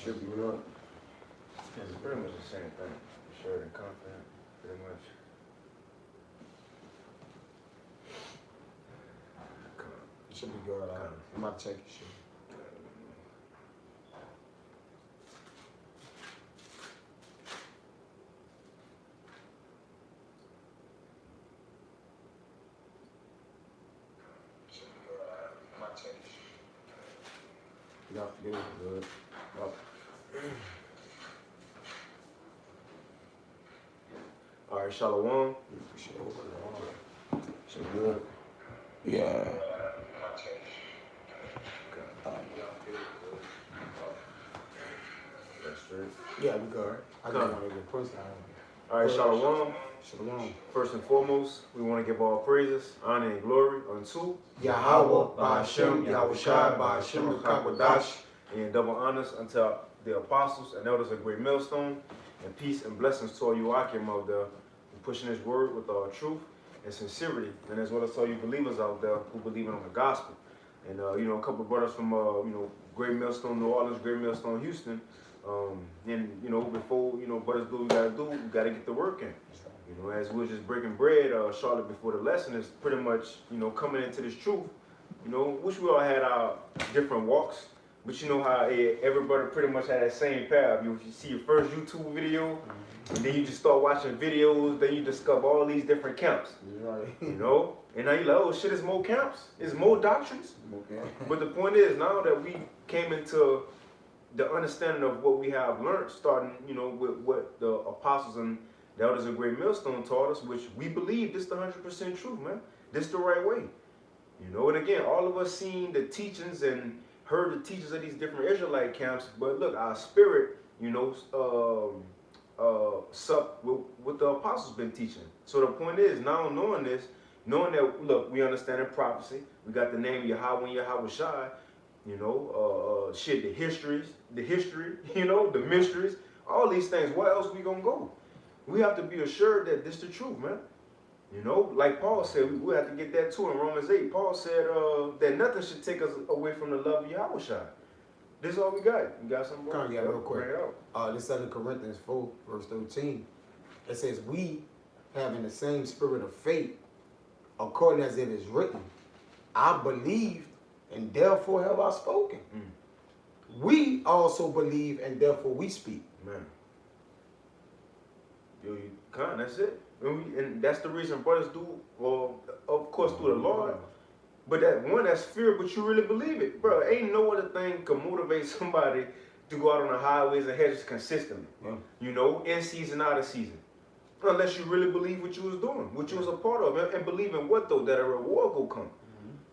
should be good. It's pretty much the same thing. Assured and confident, pretty much. It should be good. I'm about to check your shit. Y'all forget it, good. Oh. All right, Shalom. So good. Yeah. That's straight. Yeah, we good. I just want to get pushed out. All right, Shalom. Shalom. First and foremost, we want to give all praises, honor, and glory unto Yahweh, Ba'ashem, Yahushai, Ba'ashem, Kakwadash. and double honors unto the apostles and elders of Great Millstone, and peace and blessings to all you Akim out there who pushing His word with all truth and sincerity, and as well as all you believers out there who believe in on the gospel. And you know, a couple of brothers from you know, Great Millstone, New Orleans, Great Millstone, Houston. And you know, before you know, brothers do what we gotta get the work in. You know, as we were just breaking bread shortly before the lesson, is pretty much, you know, coming into this truth. You know, wish we all had our different walks, but you know how everybody pretty much had that same path. You see your first YouTube video, and then you just start watching videos, then you discover all these different camps. You know, and now you're like, oh shit, it's more camps, it's more doctrines. But the point is, now that we came into the understanding of what we have learned, starting, you know, with what the apostles and the elders of Great Millstone taught us, which we believe this is the 100% truth, man. This the right way. You know, and again, all of us seen the teachings and heard the teachings of these different Israelite camps, but look, our spirit, you know, sup with what the apostles been teaching. So the point is, now knowing this, knowing that, look, we understand in prophecy, we got the name Yahweh and Yahweh Shai, you know, shit, the history, you know, the mysteries, all these things. Where else we gonna go? We have to be assured that this is the truth, man. You know, like Paul said, we have to get that too in Romans 8. Paul said that nothing should take us away from the love of Yahweh Shai. This is all we got. You got something? Come on, yeah, real quick. This 2 Corinthians 4, verse 13. It says, we having the same spirit of faith, according as it is written, I believed and therefore have I spoken. We also believe and therefore we speak. Man. Yo, you can't, that's it. And that's the reason brothers do, well, of course, through the Lord. But that one, that's fear, but you really believe it. Bro, ain't no other thing can motivate somebody to go out on the highways and hedges consistently. You know, in season, out of season. Unless you really believe what you was doing, what you was a part of. And believe in what, though? That a reward will come.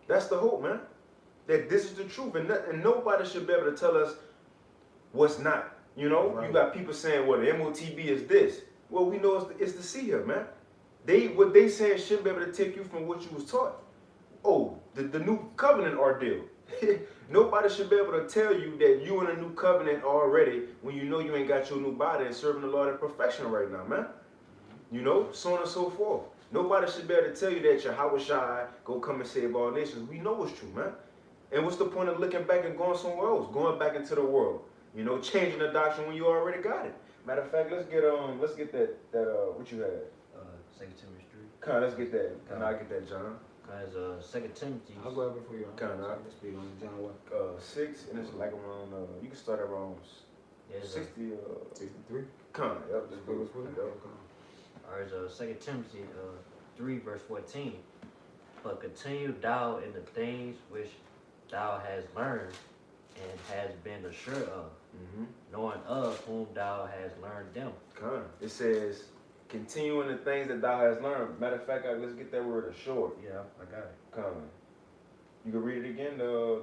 That's the hope, man. That this is the truth. And nobody should be able to tell us what's not. You know, right. You got people saying, well, the MOTB is this. Well, we know it's the seer, man. What they saying shouldn't be able to take you from what you was taught. Oh, the new covenant ordeal. Nobody should be able to tell you that you in a new covenant already when you know you ain't got your new body and serving the Lord in perfection right now, man. You know, so on and so forth. Nobody should be able to tell you that Yahweh Shai go come and save all nations. We know it's true, man. And what's the point of looking back and going somewhere else? Going back into the world. You know, changing the doctrine when you already got it. Matter of fact, let's get that what you had. 2 Timothy 3. Kind, let's get that. Can I get that, John? Guys, 2 Timothy. I'll grab it for you. Kind of. Speak on John what? 6, and it's like around. You can start around 60. 63. Kind of. Yep. Just go with it. All right, 2 Timothy 3 verse 14. But continue thou in the things which thou hast learned and has been assured of, knowing of whom thou hast learned them. Kind. It says, continue in the things that thou hast learned. Matter of fact, let's get that word assured. Yeah, I got it. Kind. You can read it again, the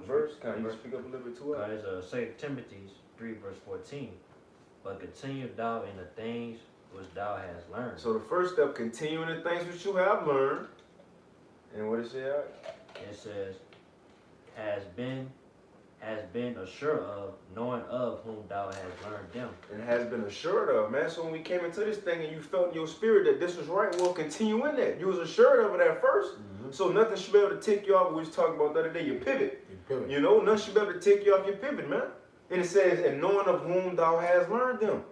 verse. Kind. You can speak up a little bit to it. Guys, 2 Timothy 3 verse 14. But continue thou in the things which thou hast learned. So the first step, continue in the things which you have learned. And what it say? It says, has been assured of, knowing of whom thou hast learned them. And has been assured of, man. So when we came into this thing and you felt in your spirit that this was right, well, continue in that. You was assured of it at first. So nothing should be able to take you off. We was talking about the other day, your pivot. You know, nothing should be able to take you off your pivot, man. And it says, and knowing of whom thou hast learned them.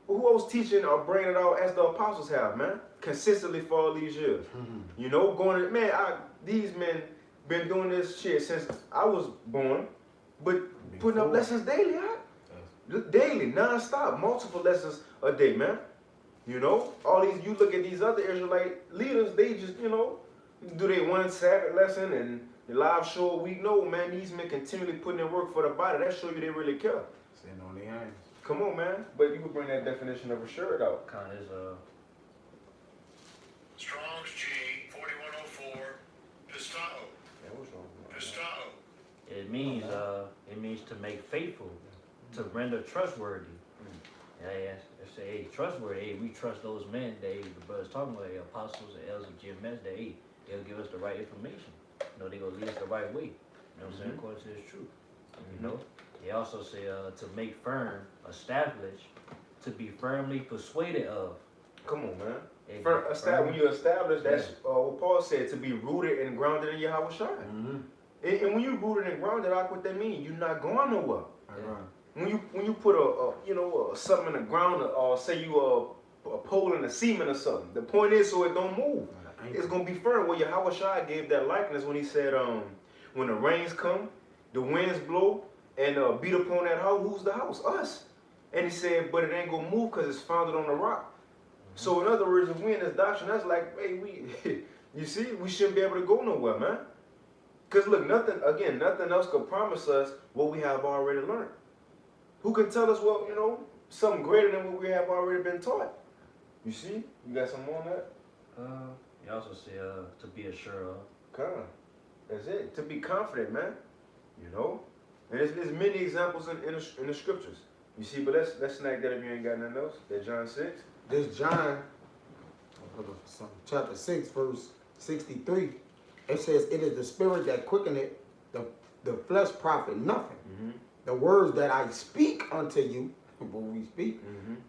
Who else teaching or bringing it out as the apostles have, man? Consistently for all these years. You know, going, man, these men been doing this shit since I was born, but putting up lessons daily, daily, non-stop, multiple lessons a day, man. You know, all these, you look at these other Israelite leaders, they just, you know, do they one Sabbath lesson and the live show a week? No, man, these men continually putting in work for the body. That show you they really care. Sitting on their hands. Come on, man. But you could bring that definition of assured out. Kind of is Strong's G 4104 Pistao. Yeah, what's wrong with that? Pistao. it means to make faithful, to render trustworthy. Yeah, say, hey, trustworthy. Hey, we trust those men that the brothers talking about, the apostles and elders of GMS, that hey, they'll give us the right information. You know, they gonna lead us the right way. You know what I'm saying? According to his truth. You know? They also say to make firm, establish, to be firmly persuaded of. Come on, man. Hey, When you establish, that's what Paul said, to be rooted and grounded in Yahweh Shai. And when you rooted and grounded, like what that means, you're not going nowhere. When you put something in the ground, or say you a pole in a cement or something, the point is so it don't move. It's gonna be firm. Well, Yahweh Shai gave that likeness when he said, when the rains come, the winds blow, and beat upon that house. Who's the house? Us. And he said, but it ain't gonna move because it's founded on the rock. So in other words, if we in this doctrine, that's like, hey, you see, we shouldn't be able to go nowhere, man. Because look, nothing else could promise us what we have already learned. Who can tell us, well, you know, something greater than what we have already been taught? You see? You got some more on that? You also say to be assured of. Come. That's it. To be confident, man. You know? And there's many examples in the scriptures. You see, but let's snack that if you ain't got nothing else. That John 6. This John, chapter 6, verse 63, it says, it is the spirit that quickeneth, the flesh profit nothing. The words that I speak unto you, when we speak,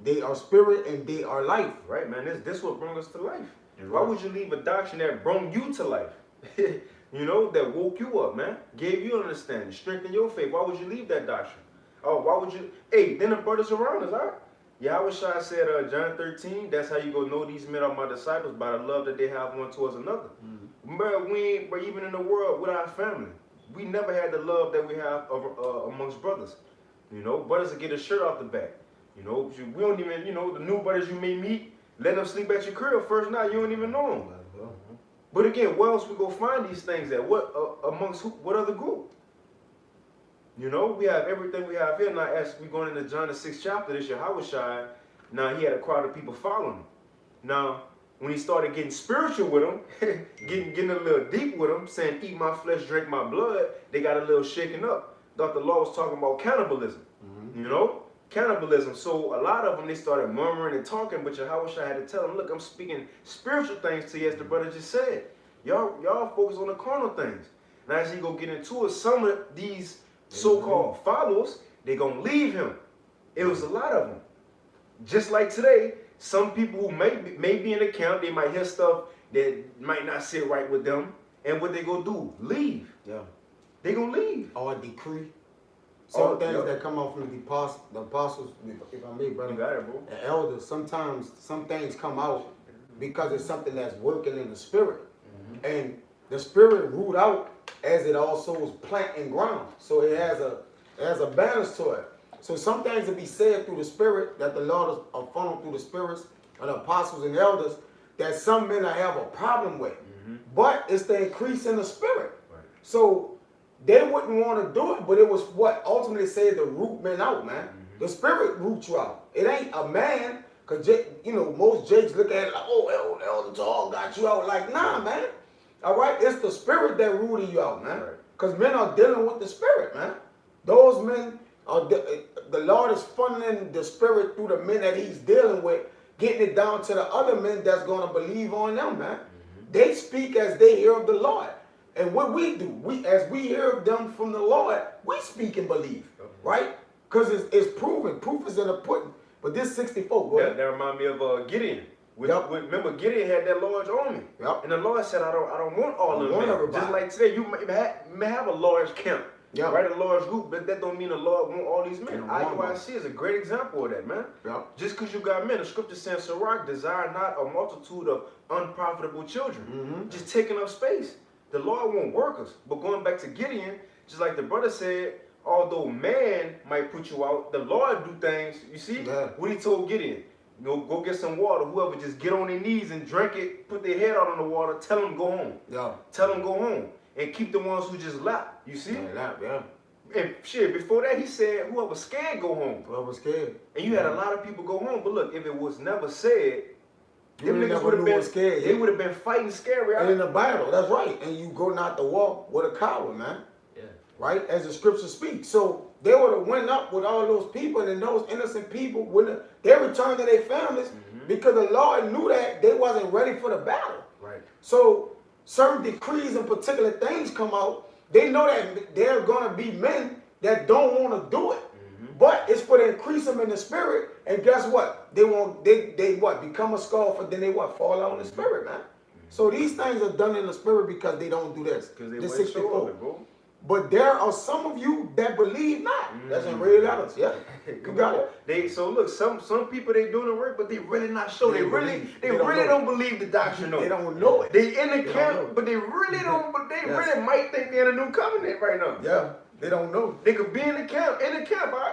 they are spirit and they are life. Right, man. This what brings us to life. Why would you leave a doctrine that brought you to life? You know, that woke you up, man. Gave you understanding, strengthened your faith. Why would you leave that doctrine? Oh, why would you? Hey, then the brothers around us, all right? Yahweh Shai said, John 13, that's how you go know these men are my disciples, by the love that they have one towards another. But even in the world with our family, we never had the love that we have amongst brothers. You know, brothers will get a shirt off the back. You know, we don't even, you know, the new brothers you may meet, let them sleep at your crib first night, you don't even know them. But again, where else we go find these things at? What amongst who, what other group? You know, we have everything we have here. Now, as we going into John the 6th chapter, this Yahweh Shai, now he had a crowd of people following him. Now, when he started getting spiritual with them, getting a little deep with them, saying, eat my flesh, drink my blood, they got a little shaken up. Thought the law was talking about cannibalism. You know? Cannibalism. So a lot of them, they started murmuring and talking, but Yahweh Shai had to tell them, look, I'm speaking spiritual things to you, as the brother just said. Y'all focus on the carnal things. Now, as he go get into it, some of these so-called followers, they gonna leave him. It was a lot of them. Just like today, some people who may be in the camp, they might hear stuff that might not sit right with them, and what they gonna do? Leave. Yeah. They gonna leave. Or decree. Some things that come out from the apostles, if I may, brother, You got it, bro. the elders, sometimes some things come out because it's something that's working in the spirit. And the spirit root out as it also is plant and ground. So it has a balance to it. So some things will be said through the spirit that the Lord are funneled through the spirits of the apostles and elders that some men have a problem with. But it's the increase in the spirit. Right. So they wouldn't want to do it, but it was what ultimately said to root men out, man. The spirit roots you out. It ain't a man, because, you know, most jakes look at it like, oh, Elder Tall got you out. Like, nah, man. All right? It's the spirit that rooted you out, man. Because men are dealing with the spirit, man. Those men, the Lord is funneling the spirit through the men that he's dealing with, getting it down to the other men that's going to believe on them, man. They speak as they hear of the Lord. And what we do, as we hear them from the Lord, we speak and believe, right? Because it's proven. Proof is in the pudding. But this 64, go ahead. That remind me of Gideon. Remember, Gideon had that large army. And the Lord said, I don't want all of them. Just like today, you may have a large camp Yeah. Right, a large group, but that don't mean the Lord want all these men. He don't want them. IUIC is a great example of that, man. Yeah. Just because you got men, the scripture says, Sirach, desire not a multitude of unprofitable children. Mm-hmm. Just taking up space. The Lord won't workers. But going back to Gideon, just like the brother said, although man might put you out, the Lord do things. You see Yeah. what he told Gideon? Go get some water. Whoever just get on their knees and drink it, put their head out on the water, tell them go home. Yeah. Tell them go home. And keep the ones who just lap. You see? Yeah. And shit, before that he said whoever scared go home. Whoever scared. And you had a lot of people go home. But look, if it was never said, You them niggas never would have knew been was scared. They would have been fighting scary. And in the Bible, that's right. And you go not to war with a coward, man. Yeah. Right? As the scripture speaks. So they would have went up with all those people, and those innocent people would they returned to their families because the Lord knew that they wasn't ready for the battle. Right. So certain decrees and particular things come out. They know that there are gonna be men that don't want to do it. But it's for to increase them in the spirit, and guess what? They won't. They what? Become a scoffer, then they what? Fall out in the spirit, man. So these things are done in the spirit because they don't do this. Because they This went sure 64. of it, bro. But there are some of you that believe not. That's in reality. Yeah, you got it. So look, some people they doing the work, but they really not sure. They They really believe. They don't really know. don't believe the doctrine. They don't know it. They in the They don't know. camp, but they really don't. But they Yes. really might think they're in a new covenant right now. Yeah, they don't know. They could be in the camp.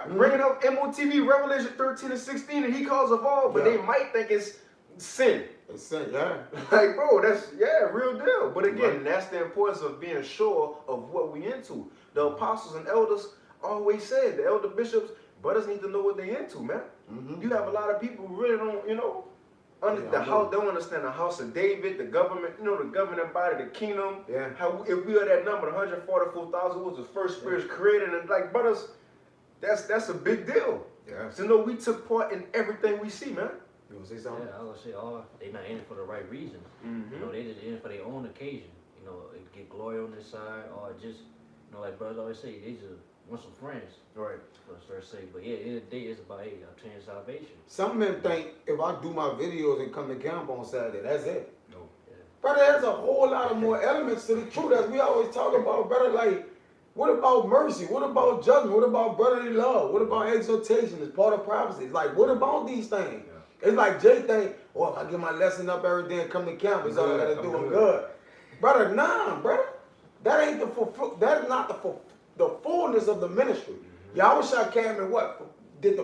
Bringing up MOTV Revelation 13 and 16, and he calls of all, but Yeah. they might think it's sin. They say, yeah. Like, bro, that's real deal. But again, Right. that's the importance of being sure of what we into. The apostles and elders always said, the elder bishops, brothers need to know what they into, man. Mhm. You have a lot of people who really don't, Yeah, I know. don't understand the house of David, the government, the governing body, the kingdom. Yeah. How if we are that number, 144,000 was the first spirits created, and like brothers, that's a big deal. Yeah. To know we took part in everything we see, man. You want to say Yeah, something? I was gonna say, they not in it for the right reasons. You know, they just in it for their own occasion. You know, get glory on this side, or just, like brothers always say, they just want some friends. Right. For first sake. But yeah, end of the day, it's about obtaining salvation. Some men think if I do my videos and come to camp on Saturday, that's it. No. Brother, there's a whole lot of more elements to the truth as we always talk about, brother. Like, what about mercy? What about judgment? What about brotherly love? What about exhortation? It's part of prophecy. It's like, what about these things? It's like Jay think, oh, if I get my lesson up every day and come to camp, it's all I gotta do. I'm good. Brother, nah, brother. That ain't that is not the fullness of the ministry. Yahushua came and what? Did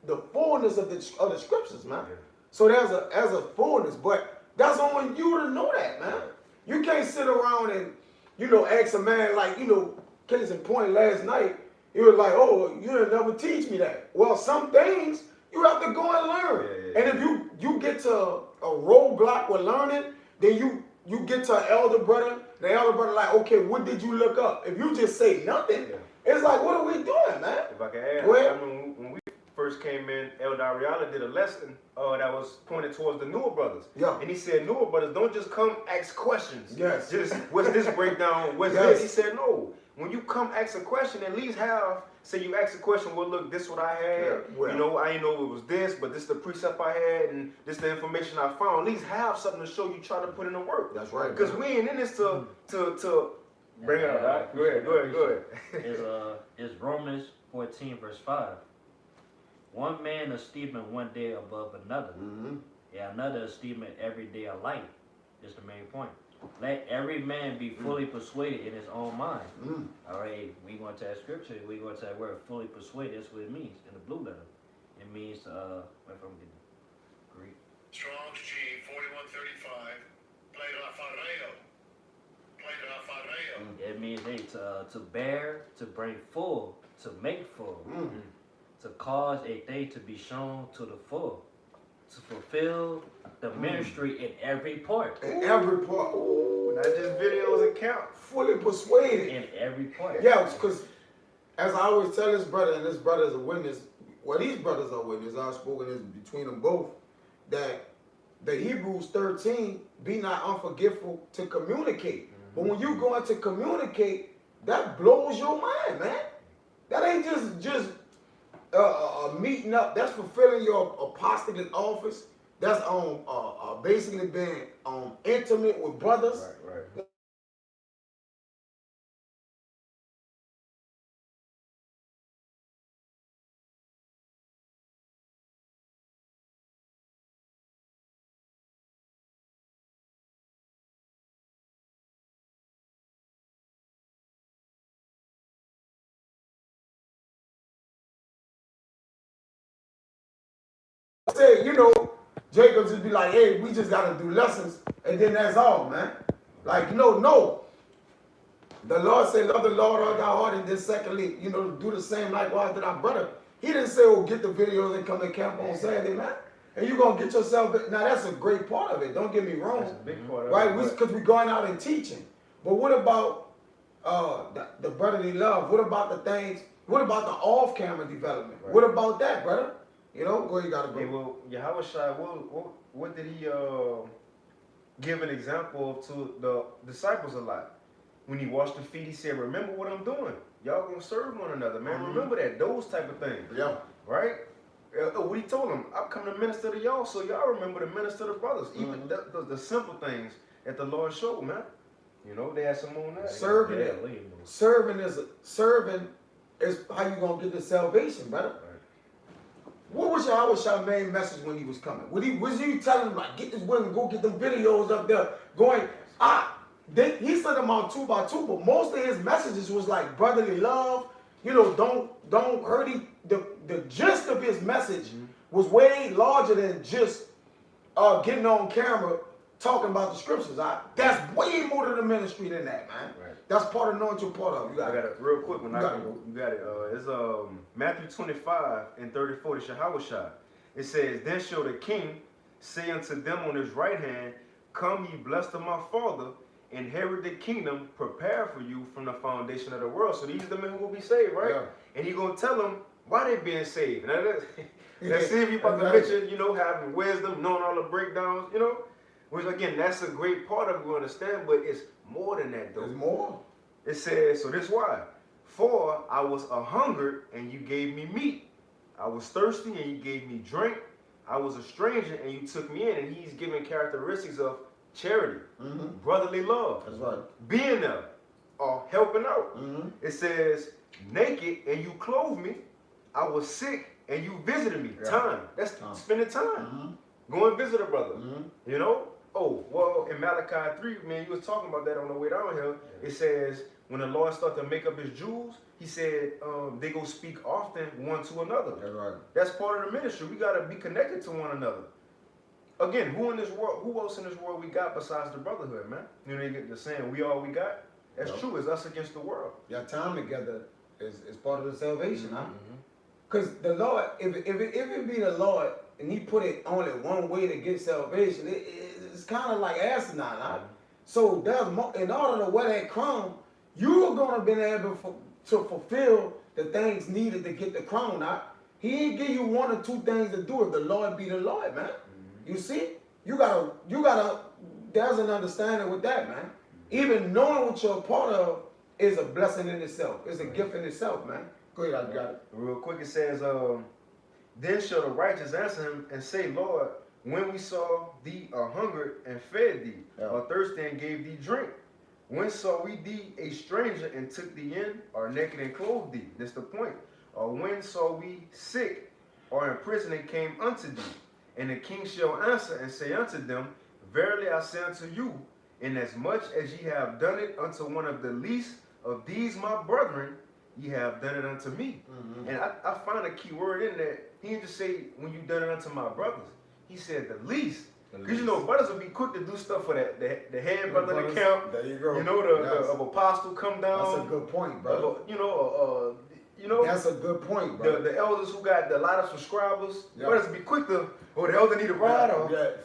the fullness of the scriptures, man. So there's a fullness, but that's on you to know that, man. You can't sit around and, ask a man like, case in point last night, he was like, oh, you didn't never teach me that. Well, some things you have to go and learn. And if you get to a roadblock with learning, then you get to an elder brother, the elder brother like, okay, what did you look up? If you just say nothing, it's like, what are we doing, man? If I can add, Go ahead. I mean, when we first came in, Elder Ariala did a lesson that was pointed towards the newer brothers. Yeah. And he said, newer brothers, don't just come ask questions. Yes. Just, what's this breakdown? What's Yes. this? He said, no. When you come ask a question, at least say you ask a question, well, look, this is what I had. Yeah, well. I didn't know it was this, but this is the precept I had, and this is the information I found. At least have something to show you try to put in the work. That's right. Because we ain't in this to bring it up, right? Go ahead. It's Romans 14, verse 5. One man esteeming one day above another, another esteeming every day alike. Is the main point. Let every man be fully persuaded in his own mind. All right, we going to that scripture. We going to that word fully persuaded. That's what it means in the blue letter. It means wait from Greek. Strong's G 4135. Pleidophareo. It means to bear, to bring full, to make full, to cause a thing to be shown to the full, to fulfill the ministry in every part. In every part. Ooh, Not just videos and count. fully persuaded. In every part. Yeah, because as I always tell this brother, and this brother is a witness, these brothers are witnesses, I've spoken this between them both, that the Hebrews 13, be not unforgetful to communicate. But when you go into communicate, that blows your mind, man. That ain't just meeting up. That's fulfilling your apostolic office. That's basically being intimate with brothers. Right. say, Jacob just be like, hey, we just gotta do lessons, and then that's all, man. Like, no. The Lord said, love the Lord all thy heart, and then secondly, do the same likewise to thy brother. He didn't say, oh, get the videos and come to camp on Saturday night. And you're going to get yourself, now that's a great part of it, don't get me wrong. That's a big part of right? it. Because we're going out and teaching. But what about the brotherly love? What about the things, what about the off-camera development? Right. What about that, brother? Where you got to go? Hey, well, Yahweh Shai, what did he give an example of to the disciples a lot? When he washed the feet, he said, remember what I'm doing. Y'all gonna serve one another, man. Remember that, those type of things. Yeah. Right? What he told them, I'm coming to minister to y'all, so y'all remember to minister to brothers. Even the simple things that the Lord showed, man. They had some on that. Serving is how you gonna get the salvation, brother. Right. What was your main message when he was coming? Was he telling them like, get this women, go get them videos up there, going, he sent them out 2 by 2, but most of his messages was like brotherly love. Don't hurt the gist of his message was way larger than just getting on camera talking about the scriptures. That's way more to the ministry than that, man. Right. That's part of knowing what you're part of. I got it real quick when You got it. It's Matthew 25 and 34, the Yahweh Shai. It says, then shall the king say unto them on his right hand, come ye blessed of my father, inherit the kingdom prepared for you from the foundation of the world. So these are the men who will be saved, right? Yeah. And he's going to tell them why they being saved. Now, let's see if you about to mention, having wisdom, knowing all the breakdowns, which again, that's a great part of it, we understand, but it's more than that though. There's more. It says, so this why. For I was a hungered and you gave me meat. I was thirsty and you gave me drink. I was a stranger and you took me in. And he's giving characteristics of charity, brotherly love, That's right. being there, or helping out. It says, naked and you clothed me. I was sick and you visited me. Yeah. Time. That's spending time. Go and visit a brother. Oh, well, in Malachi 3, man, you was talking about that on the way down here. It says, when the Lord started to make up his jewels, he said, they go speak often one to another. That's right. That's part of the ministry. We got to be connected to one another. Again, who else in this world we got besides the brotherhood, man? They get the saying, we all we got? That's true. It's us against the world. Your time together is part of the salvation, huh? Because the Lord, if it be the Lord, and he put it only one way to get salvation, it's kind of like asinine, huh? So there's more, in order to wear that crown, you're going to be able to fulfill the things needed to get the crown out. He ain't give you 1 or 2 things to do if the Lord be the Lord, man. You see? You gotta, there's an understanding with that, man. Even knowing what you're a part of is a blessing in itself. It's a gift in itself, man. Go ahead, I got it. Real quick, it says, then shall the righteous answer him and say, Lord, when we saw thee hungered and fed thee, or thirsty and gave thee drink? When saw we thee a stranger and took thee in, or naked and clothed thee? That's the point. Or when saw we sick or in prison and came unto thee? And the king shall answer and say unto them, verily I say unto you, inasmuch as ye have done it unto one of the least of these my brethren, ye have done it unto me. And I find a key word in there. He didn't just say, when you done it unto my brothers. He said the least. Because brothers will be quick to do stuff for that. The head brother of the camp. There you go. The apostle come down. That's a good point, brother. That's a good point, brother. The elders who got a lot of subscribers, brothers be quick to, the elder need a ride,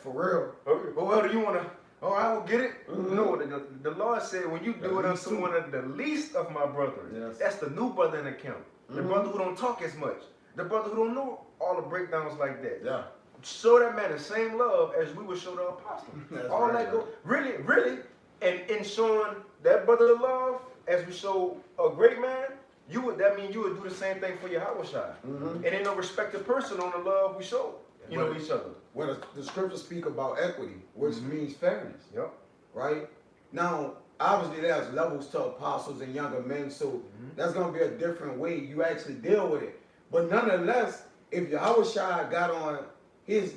for real. Elder, you want to, I will get it. No, the Lord said, when you do it unto one of the least of my brothers, that's the new brother in the camp. The brother who don't talk as much. The brother who don't know all the breakdowns like that. Yeah. Show that man the same love as we would show the apostle. All that go, really, and in showing that brother the love as we show a great man, that means you would do the same thing for your Yahweh Shai. And ain't no respected person on the love we show, each other. Well, the scriptures speak about equity, which means fairness. Yep. Right? Now, obviously there's levels to apostles and younger men, so that's going to be a different way you actually deal with it. But nonetheless, if Yahweh Shai got on his,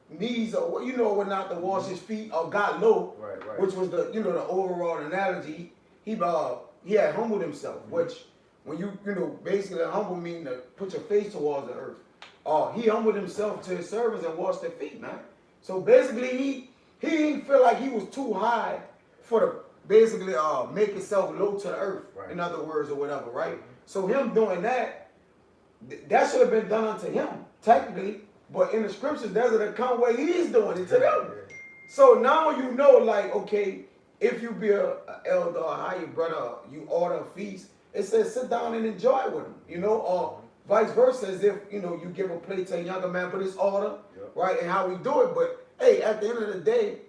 knees or not to wash his feet or got low, right. which was the, the overall analogy, he had humbled himself, which when you basically humble mean to put your face towards the earth. he humbled himself to his servants and washed their feet, man. So basically, he didn't feel like he was too high for the basically make himself low to the earth. Right. In other words, or whatever, right? So him doing that, that should have been done unto him technically, but in the scriptures, there's an account where he's doing it to them. So now you know, like, okay, if you be a elder or higher brother, you order a feast, it says sit down and enjoy with him, you know, or vice versa, as if, you know, you give a plate to a younger man, but it's order, right, and how we do it. But hey, at the end of the day,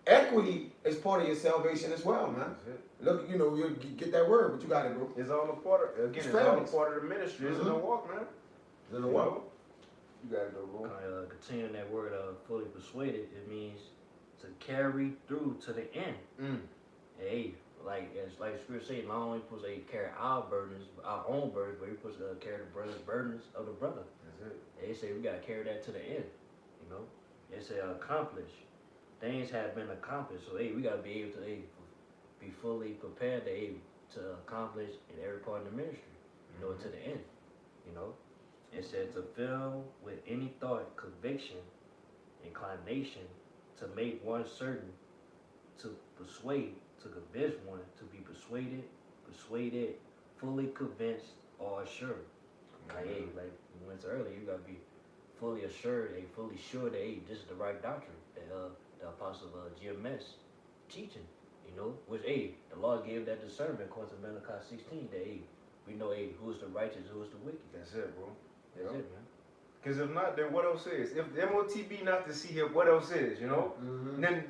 equity is part of your salvation as well, man. Look, you know, you get that word, but you got it, bro. It's all a part of, again, it's all a part of the ministry. It's in the walk, man. It's in the walk. You gotta go, bro. Continuing that word, fully persuaded, it means to carry through to the end. Hey, like Scripture say, not only supposed to carry our burdens, our own burdens, but we're supposed to carry the burdens of the brother. That's it. They say we gotta carry that to the end. You know, they say accomplish. Things have been accomplished, so hey, we gotta be able to be fully prepared to accomplish in every part of the ministry. You know, to the end. You know, it said to fill with any thought, conviction, inclination, to make one certain, to persuade, to convince one, to be persuaded, fully convinced or assured. Like, hey, like we went to earlier, you gotta be fully assured, fully sure that hey, this is the right doctrine that the apostle GMS teaching. You know, which the Lord gave that discernment according to Malachi 16 that we know who is the righteous, who is the wicked. That's it, bro. That's it, man. Because if not, then what else is? If the MOT be not to see here, what else is? You know. Then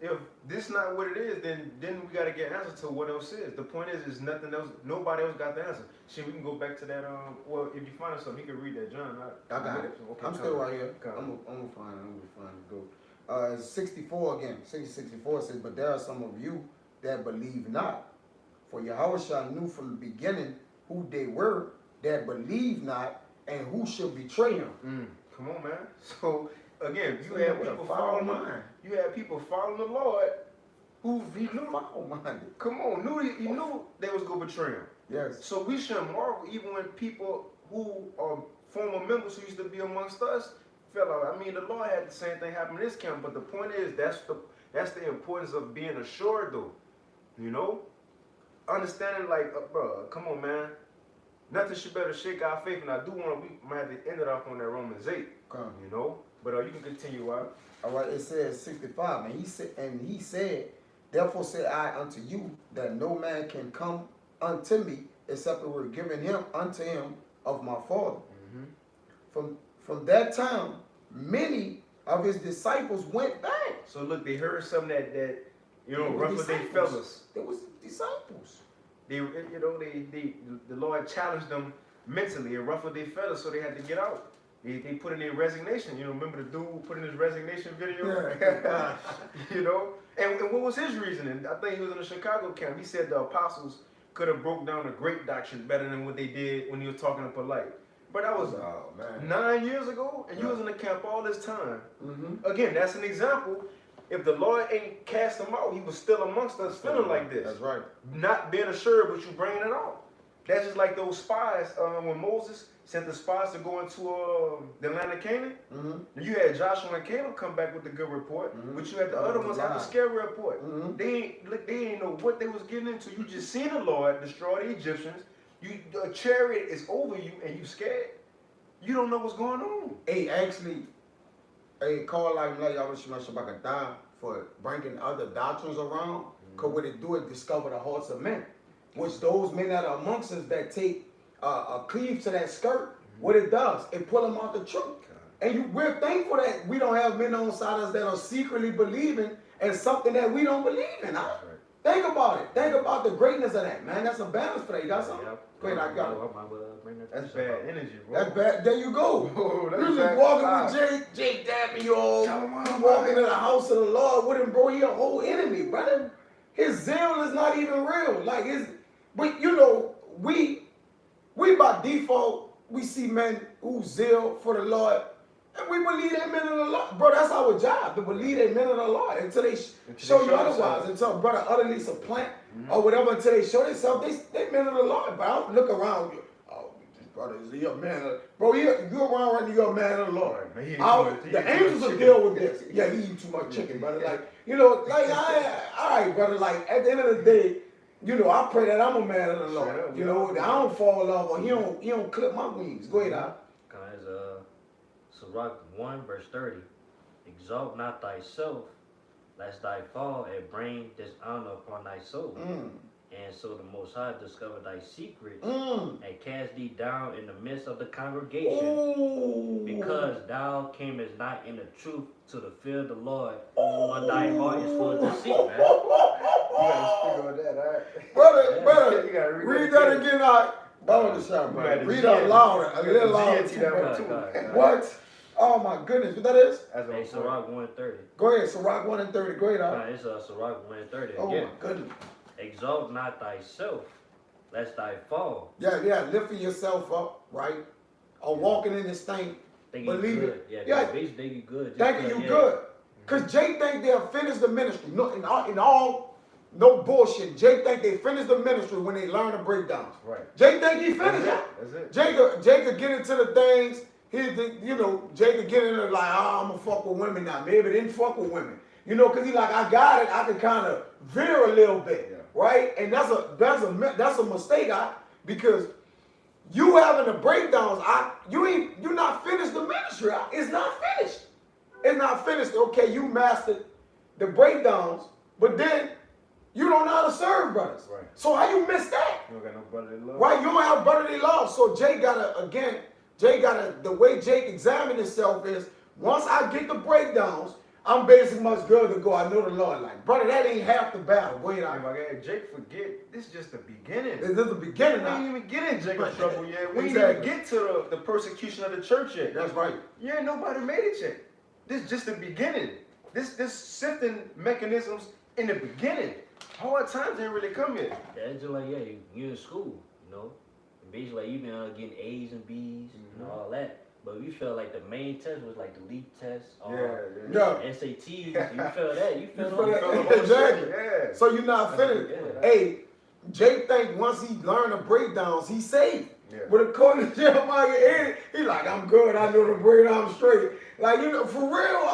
if this not what it is, then we gotta get answer to what else is. The point is nothing else. Nobody else got the answer. Shit, we can go back to that. Well, if you find something, you can read that, John. I got it. Okay, I'm still right here. I'm gonna find it. Go. 64 again. 64 says, but there are some of you that believe not. For Yahushua knew from the beginning who they were that believe not and who should betray him. Come on, man. So again, you had people following the Lord who he knew. Foul-minded. Come on, he knew they was gonna betray him. Yes. So we shouldn't marvel even when people who are former members who used to be amongst us fell out. I mean, the Lord had the same thing happen in this camp, but the point is that's the importance of being assured, though. You know, understanding like, bro, come on, man. Nothing should better shake our faith, and I do want we might have to end it off on that Romans 8. Come. You know, but you can continue out. All right, it says 65, and he said, therefore said I unto you that no man can come unto me except it were given him unto him of my Father. From that time, many of his disciples went back. So look, they heard something that you know, ruffled their feathers. There was disciples. The Lord challenged them mentally and ruffled their feathers, so they had to get out. They put in their resignation. You know, remember the dude who put in his resignation video? Yeah. You know? And what was his reasoning? I think he was in the Chicago camp. He said the apostles could have broke down the great doctrine better than what they did when he was talking to polite. But that was 9 years ago, and you was in the camp all this time. Again, that's an example. If the Lord ain't cast them out, he was still amongst us feeling like this. That's right. Not being assured, but you bringing it out. That's just like those spies when Moses sent the spies to go into the land of Canaan. You had Joshua and Caleb come back with the good report, but you had the other ones have the scary report. They ain't know what they was getting into. You just seen the Lord destroy the Egyptians. The chariot is over you, and you scared. You don't know what's going on. Hey, actually, call like Shabbat for bringing other doctrines around. Because what it do is discover the hearts of men. Which those men that are amongst us that take a cleave to that skirt, what it does, it pull them out the truth. And we're thankful that we don't have men on side us that are secretly believing in something that we don't believe in. Huh? Think about it. Think about the greatness of that, man. That's a balance for that. You got something? Go ahead, I got it. That's bad energy, bro. That's bad. There you go. You just walking with Jake Dabney, you walking in the house of the Lord with him, bro. He a whole enemy, brother. His zeal is not even real. Like but you know, we by default, we see men who zeal for the Lord, and we believe they men of the Lord. Bro, that's our job, to believe they men of the Lord until they show you otherwise. Until brother utterly supplant or whatever, until they show themselves, they men of the Lord. But I don't look around you. Oh, brother, is he a man of, bro, you around right now, you're a man of the Lord. Right, man, he eat I- too much- he the eat too angels much will chicken. deal with this. Yeah, he eat too much chicken, brother. Like, you know, like, all right, brother, like, at the end of the day, you know, I pray that I'm a man of the Lord. Straight up, You know, that I don't fall off or he don't clip my wings. Go ahead, Al. Guys, Sirach 1 verse 30. Exalt not thyself, lest thy fall and bring dishonor upon thy soul. And so the Most High discover thy secrets and cast thee down in the midst of the congregation, Ooh. because thou camest not in the truth to the fear of the Lord, but thy heart is full of deceit, man. You gotta speak on that, alright? Brother, Yeah. brother, You gotta read that again, out. Ball the shot, You brother. had the Read G out at- louder, a you had little the louder. GNT too, that brother. one too. God. What? Oh my goodness, what that is? That's Hey, what Sirach 130. Go ahead, Sirach 1 and 30. Go ahead, Al. It's Sirach 130 Oh again. my goodness. Exalt not thyself, lest thy fall. Yeah, lifting yourself up, right? Or walking in this thing. Think you Believe good. it. Yeah, Yeah. basically think you good. Just Thinking good, you yeah. good. Because Jake think they'll finish the ministry. No, in all, no bullshit. Jake think they finish the ministry when they learn the breakdowns. Right. Jake think he That's finished it. it. That's it. Jacob get into the things. Jacob get in there like, I'm gonna fuck with women now. Maybe didn't fuck with women. You know, cause he like, I got it. I can kind of veer a little bit, Yeah. right? And that's a mistake, because you having the breakdowns, you're not finished the ministry. It's not finished. It's not finished. Okay, you mastered the breakdowns, but then you don't know how to serve brothers. Right. So how you miss that? You don't got no brotherly love. Right, you don't have brotherly love. So Jake the way Jake examined himself is, once I get the breakdowns, I'm basically much good to go. I know the Lord. Like, brother, that ain't half the battle. Go ahead, Hey, my guy, Jake, forget, this is just the beginning. this is the beginning We ain't now. even get in Jacob's trouble yet. We ain't Exactly. even get to the persecution of the church yet. That's right. Yeah, nobody made it yet. This is just the beginning. This sifting mechanisms in the beginning. Hard times ain't really come yet. Yeah, it's just like, you in school, you know. And basically, like, you been getting A's and B's and all that. But we felt like the main test was like the LEAP test or Yeah. SATs. You feel that? You feel feel that? that? Exactly. Yeah. So you're not finished. Yeah. Hey, Jake think once he learned the breakdowns, he's safe. Yeah. But according to Jeremiah 8, he like, I'm good. I know the breakdown straight. Like, you know, for real,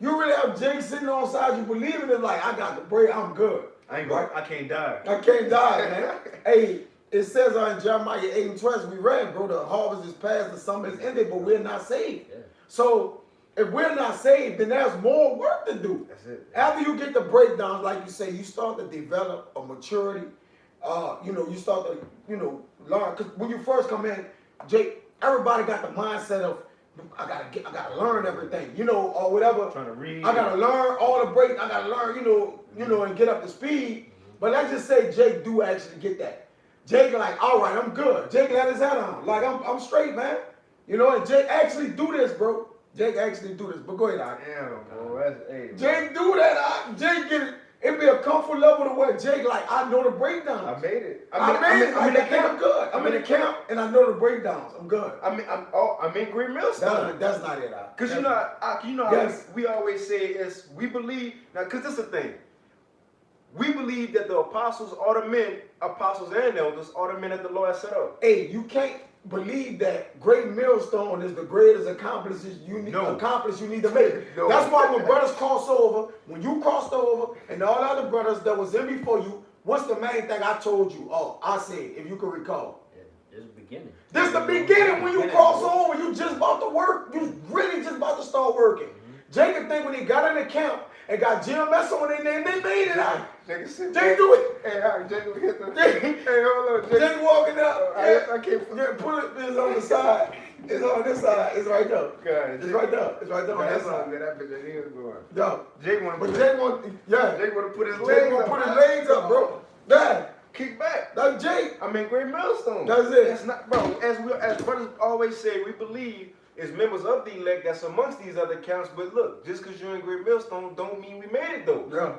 you really have Jake sitting on side you believing it. Like, I got the break. I'm good. I can't die. I can't die, man. Hey, it says in Jeremiah 8 and 12, we read, bro, the harvest is past, the summer is ended, but we're not saved. Yeah. So if we're not saved, then there's more work to do. That's it. After you get the breakdowns, like you say, you start to develop a maturity. You start to, learn. Because when you first come in, Jake, everybody got the mindset of, I gotta learn everything, or whatever. Trying to read. I gotta learn all the breaks. I gotta learn, and get up to speed. But let's just say Jake do actually get that. Jake like, all right, I'm good. Jake let his head on. Like, I'm straight, man. And Jake actually do this, bro. Jake actually do this. But go ahead, Damn, bro. That's, hey, Jake do that. Jake get it. It be a comfort level to where Jake like, I know the breakdowns. I made it. I'm in the camp. I'm good. I'm in the camp and I know the breakdowns. I'm good. I'm in Great Millstone. That's not it. Cause you know how Yes. we always say is we believe now. Cause this is the thing. We believe that the apostles are the men, apostles and elders are the men that the Lord set up. Hey, you can't believe that Great Millstone is the greatest accomplishment you need to make. No. That's why when brothers cross over, when you crossed over, and all other brothers that was in before you, what's the main thing I told you? Oh, I said, if you can recall. Yeah, this is the beginning. This is the beginning. When you cross over, you just about to work. You really just about to start working. Jacob think when he got in the camp and got GMS on their name, they made it out. Jake do it. Hey, all right, Jacob hit the. Jake- Hey, hold on, Jacob. Jake walking up. I can't. Yeah, put it. It's on the side. It's on this side. It's right there. God, It's right there. It's right there on that That's side. all that bitch that he was going. Yo, Jake want to but put. Jake want, yeah. Jake want to put his Jake legs want up. to put his legs up, bro. Yeah, Kick back. that's Jake. I'm in Great Millstone. That's it. That's not, bro. As brothers always say, we believe as members of the elect that's amongst these other counts. But look, just because you're in Great Millstone, don't mean we made it though. Yeah.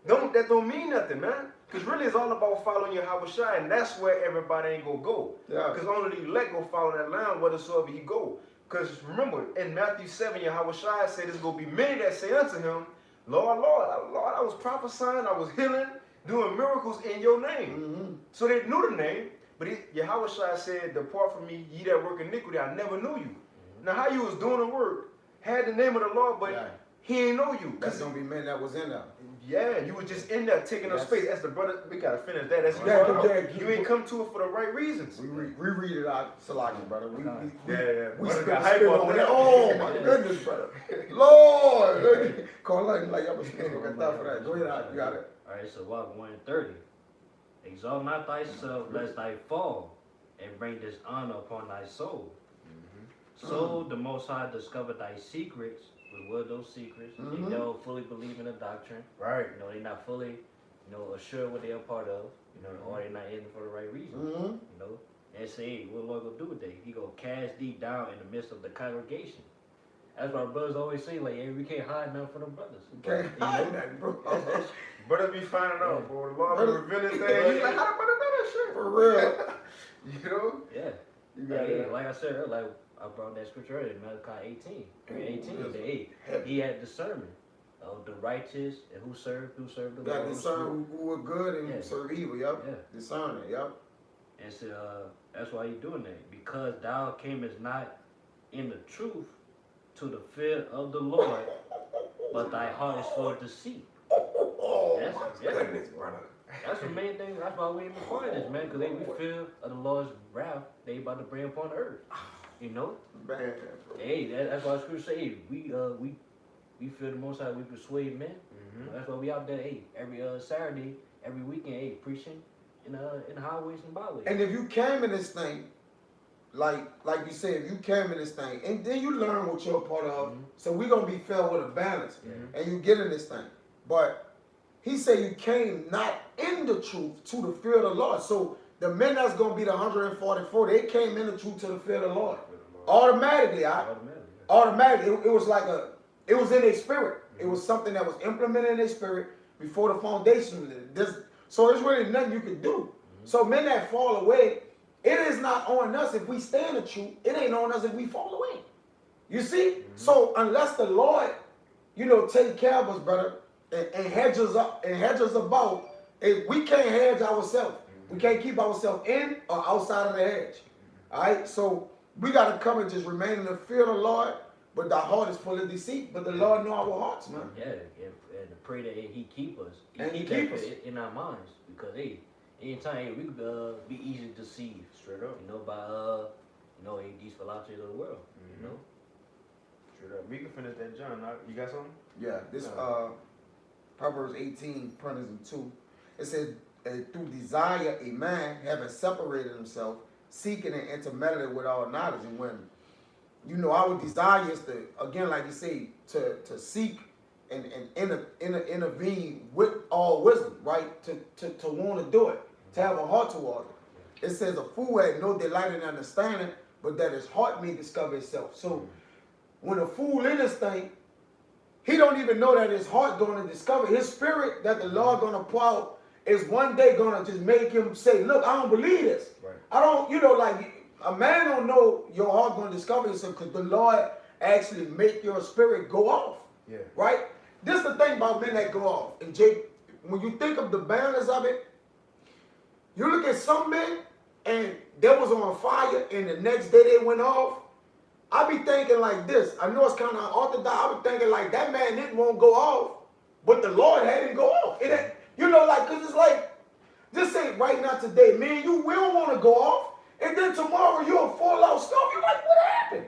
That don't mean nothing, man. Because really, it's all about following your Yahushua, and that's where everybody ain't gonna go. Yeah. Because only the elect go follow that line, whithersoever he go. Because remember, in Matthew 7, Yahushua said there's gonna be many that say unto him, Lord, I was prophesying, I was healing, doing miracles in your name. Mm-hmm. So they knew the name, But Yahweh Shai said, depart from me, ye that work iniquity, I never knew you. Now how you was doing the work, had the name of the Lord, but Yeah. he ain't know you. That's gonna be men that was in there. Yeah, you was just in there taking up Yes. space. That's the brother, we gotta finish that. That's Yeah, you, yeah, you ain't come to it for the right reasons. We read it out, Salaki, brother. We Yeah. we Brother spit got the hype spit off on that. that. Oh my goodness, brother. Lord, call like I'm a spit for that. Go ahead, out. You got it. Alright, so walk 1:30. Exalt not thyself, lest thy fall, and bring dishonor upon thy soul. So the Most High discovered thy secrets. What were those secrets? They don't fully believe in the doctrine. Right. You know, they're not fully, assured what they're a part of. You know, or they're not in it for the right reason. You know, and say, hey, what the Lord gonna do with that? He gonna cast thee down in the midst of the congregation. That's why brothers always say, like, hey, we can't hide nothing from the brothers. Can't hide that, bro. Brothers be finding out, bro. The Lord Brother- be revealing things. You like, how the brother know that shit? For real. You know? Yeah. You got it. Like I said earlier, like I brought that scripture earlier, Malachi 18. Yes. Say, hey, he had discernment of the righteous and who served the Got Lord. discern who were good and Yeah. who serve evil. Yep. Yeah. Discern it. Yep. And so that's why he's doing that. Because thou camest not in the truth to the fear of the Lord, but thy heart is full of deceit. Oh Yes, my yeah. goodness, brother. That's the main thing. That's why we ain't requiring this, man. Because we feel of the Lord's wrath they about to bring upon the earth. You know? Man, bro. Hey, that's why the scripture say, hey, we feel the Most High, we persuade men. That's why we out there, hey, every Saturday, every weekend, hey, preaching in the highways and byways. And if you came in this thing, like you said, if you came in this thing, and then you learn what you're a part of, so we're gonna be filled with a balance, and you get in this thing. But he said you came not in the truth to the fear of the Lord. So the men that's gonna be the 144, they came in the truth to the fear of the Lord. Automatically, automatically. It was like it was in their spirit. It was something that was implemented in their spirit before the foundation was in. So there's really nothing you can do. So men that fall away, it is not on us if we stay in the truth. It ain't on us if we fall away. You see? So unless the Lord, take care of us, brother, and hedge us up and hedge us about, we can't hedge ourselves. We can't keep ourselves in or outside of the hedge. All right? So we got to come and just remain in the fear of the Lord, but the heart is full of deceit. But the Lord know our hearts, man. Yeah, and to pray that he keep us. And he keep keep that us. in our minds. Because, hey, anytime we could be easily deceived. Straight up. By, these philosophies of the world. You know? Straight up. We can finish that, John. You got something? Yeah, this Proverbs 18, parenthesis 2. It says, through desire a man having separated himself, seeking and intermeddling with all knowledge and women. Our desire is to, again, like you say, to seek and intervene with all wisdom, right? To want to do it, to have a heart towards it. It says a fool had no delight in understanding, but that his heart may discover itself. So when a fool in this thing, he don't even know that his heart going to discover. His spirit that the Lord going to pour out is one day going to just make him say, look, I don't believe this. Right. I don't, like a man don't know your heart going to discover itself because the Lord actually make your spirit go off. Yeah. Right? This is the thing about men that go off. And Jake, when you think of the balance of it, you look at some men and they was on fire and the next day they went off. I be thinking like this. I know it's kind of orthodox. I be thinking like that man didn't want to go off, but the Lord had him go off. It ain't, because it's like, this ain't right now today. Man, you will want to go off, and then tomorrow you'll fall out stuff. You're like, what happened?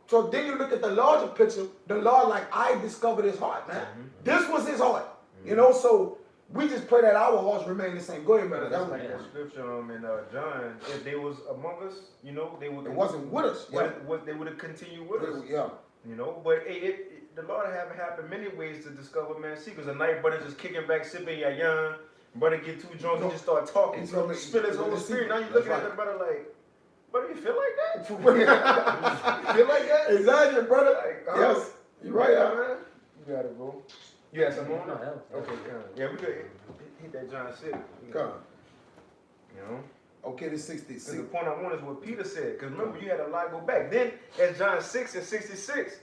So then you look at the larger picture. The Lord, like, I discovered his heart, man. This was his heart. So we just pray that our hearts remain the same. Go ahead, brother. That's like that scripture in John. If they was among us, they would. It wasn't with us. Yeah. They would have continued with us. Yeah. But the Lord have happened many ways to discover man's secrets. A night brother just kicking back, sipping young. Brother get too drunk, he just start talking, spill his whole spirit. Now you looking at the brother like, brother, you feel like that? You feel like that? Exactly, brother. Like, yes, you're right, man. You got it, bro. You had something on? No, Okay, yeah, we could hit that John 6. Come. You Okay, the 66. Because the point I want is what Peter said. Because remember, you had a lot go back. Then, at John 6 and 66,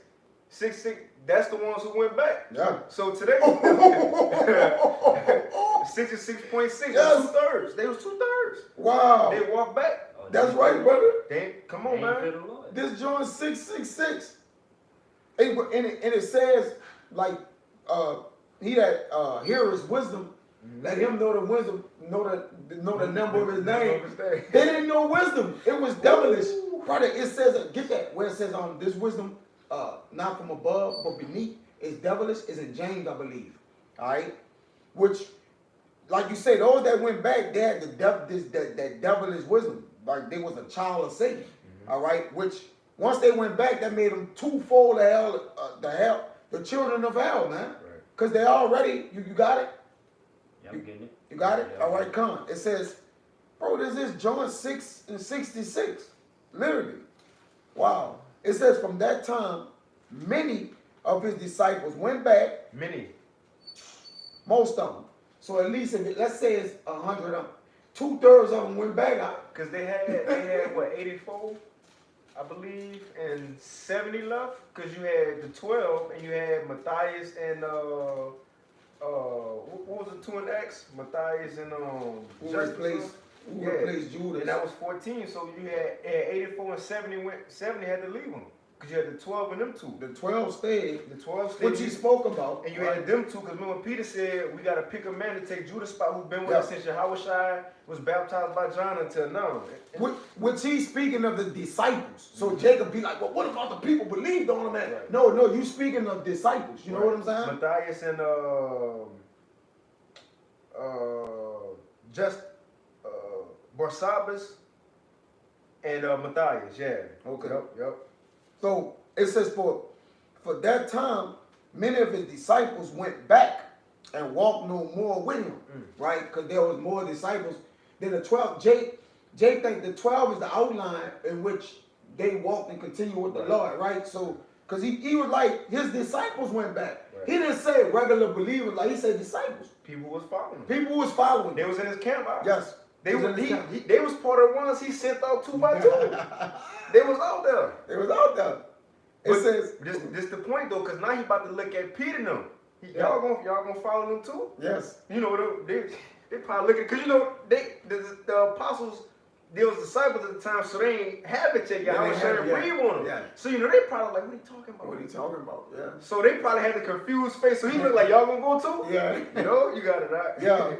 66, that's the ones who went back. Yeah. So today, 66.6, Yes. 2/3. They was 2/3. words. Wow. They walk back. Oh, That's they- right, brother. Come they on, ain't man. fear the Lord. This John 6:66. And it says, like, he that heareth wisdom, let him know the wisdom, know the number of his name. They didn't know wisdom. It was devilish. Brother, it says, get that, where it says, this wisdom, not from above, but beneath, is devilish, is in James, I believe. All right? Which, like you say, those that went back, they had that devilish wisdom. Like, they was a child of Satan. All right? Which, once they went back, that made them twofold the children of hell, man. Right. Because they already, you got it? Yeah, I'm getting it. You got it? Yeah, All right, come. It says, bro, this is John 6:66. Literally. Wow. It says, from that time, many of his disciples went back, Many. most of them. So at least, let's say it's 100 of them. 2/3 of them went back. Because they had what, 84, I believe, and 70 left. Because you had the 12, and you had Matthias and what was the 2 and X? Matthias and Who Justus. replaced Judas? And that was 14. So you had 84 and 70 had to leave them. Because you had the 12 and them two. The 12 stayed, The 12 which he stayed. spoke about. And you had them two, because remember Peter said, we got to pick a man to take Judas' spot who's been with Yeah. us since Yahushua was baptized by John until now. Which he's speaking of the disciples. So Jacob be like, well, what about the people believed on him? Man? Right. No, you speaking of disciples. You know what I'm saying? Matthias and Barsabbas and Matthias, yeah. Okay. Yep. So it says for that time, many of his disciples went back and walked no more with him, right? Because there was more disciples than the 12. Jake think the 12 is the outline in which they walked and continued with the Right. Lord, right? So, because he was like, his disciples went back. Right. He didn't say regular believers, like he said disciples. People was following him. People was following They him. was in his camp. Yes. They was was, in his camp. they was part of the ones he sent out 2 by 2. They was out there. It was out there. It But says, this the point though, because now he about to look at Peter and them. Yeah. Y'all gonna follow them too? yes. You know, they probably looking, because you know, the apostles, they was disciples at the time, so they ain't have it yet. Yeah, Y'all they was have- sharing yeah, breathe on them. yeah. So, you know, they probably like, what are you talking about? What are you talking about? Yeah. So they probably had the confused face. So he looked like, y'all gonna go too? Yeah. You know, you got it right. Yeah.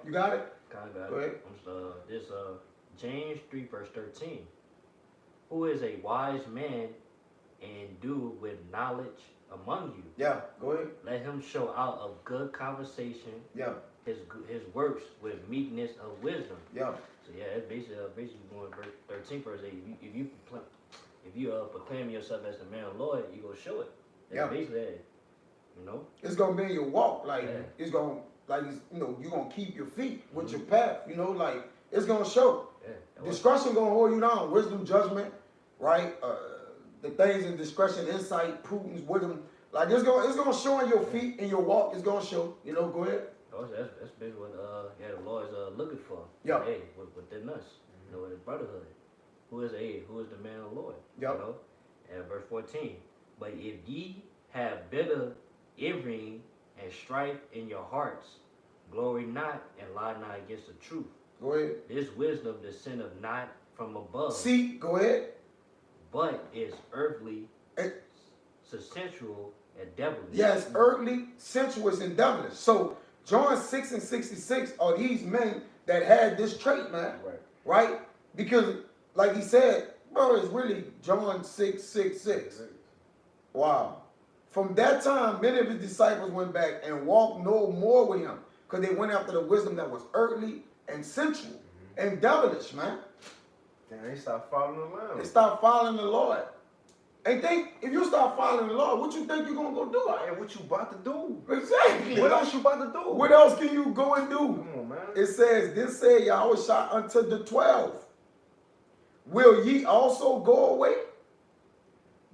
You got it? Kind of Go ahead. this James 3 verse 13. Who is a wise man and do with knowledge among you? Yeah. Go ahead. Let him show out of good conversation Yeah. his works with meekness of wisdom. Yeah. So yeah, it's basically going verse 13 verse 8. If you proclaim yourself as the man of the Lord, you go show it. That's Yeah. basically it. You know? It's gonna be in your walk, like Yeah. it's gonna, you're gonna keep your feet with your path. You know, like it's gonna show. Yeah. that was- Discretion gonna hold you down. Wisdom, judgment, right? The things in discretion, insight, prudence, wisdom. Like it's gonna show in your feet, in your walk. It's gonna show. You know, go ahead. That's basically what the Lord is looking for. Yeah. Hey, within us, you know, in the brotherhood. Who is the man of the Lord? Yep. You know? And verse 14. But if ye have bitter envying and strife in your hearts, glory not and lie not against the truth. Go ahead. This wisdom descendeth not from above, See, go ahead. but is earthly, Eh. sensual, and devilish. Yes, earthly, sensuous, and devilish. So John 6:66 are these men that had this trait, man. Right. Right? Because, like he said, bro, it's really John 6:66. Wow. From that time, many of his disciples went back and walked no more with him, because they went after the wisdom that was earthly and sensual and devilish, man. Damn, they stopped following the line. They stopped following the Lord. And think, if you start following the Lord, what you think you're gonna go do? And what you about to do? Exactly. What else you about to do? What else can you go and do? Come on, man. It says, this said Yahushua unto the 12, will ye also go away?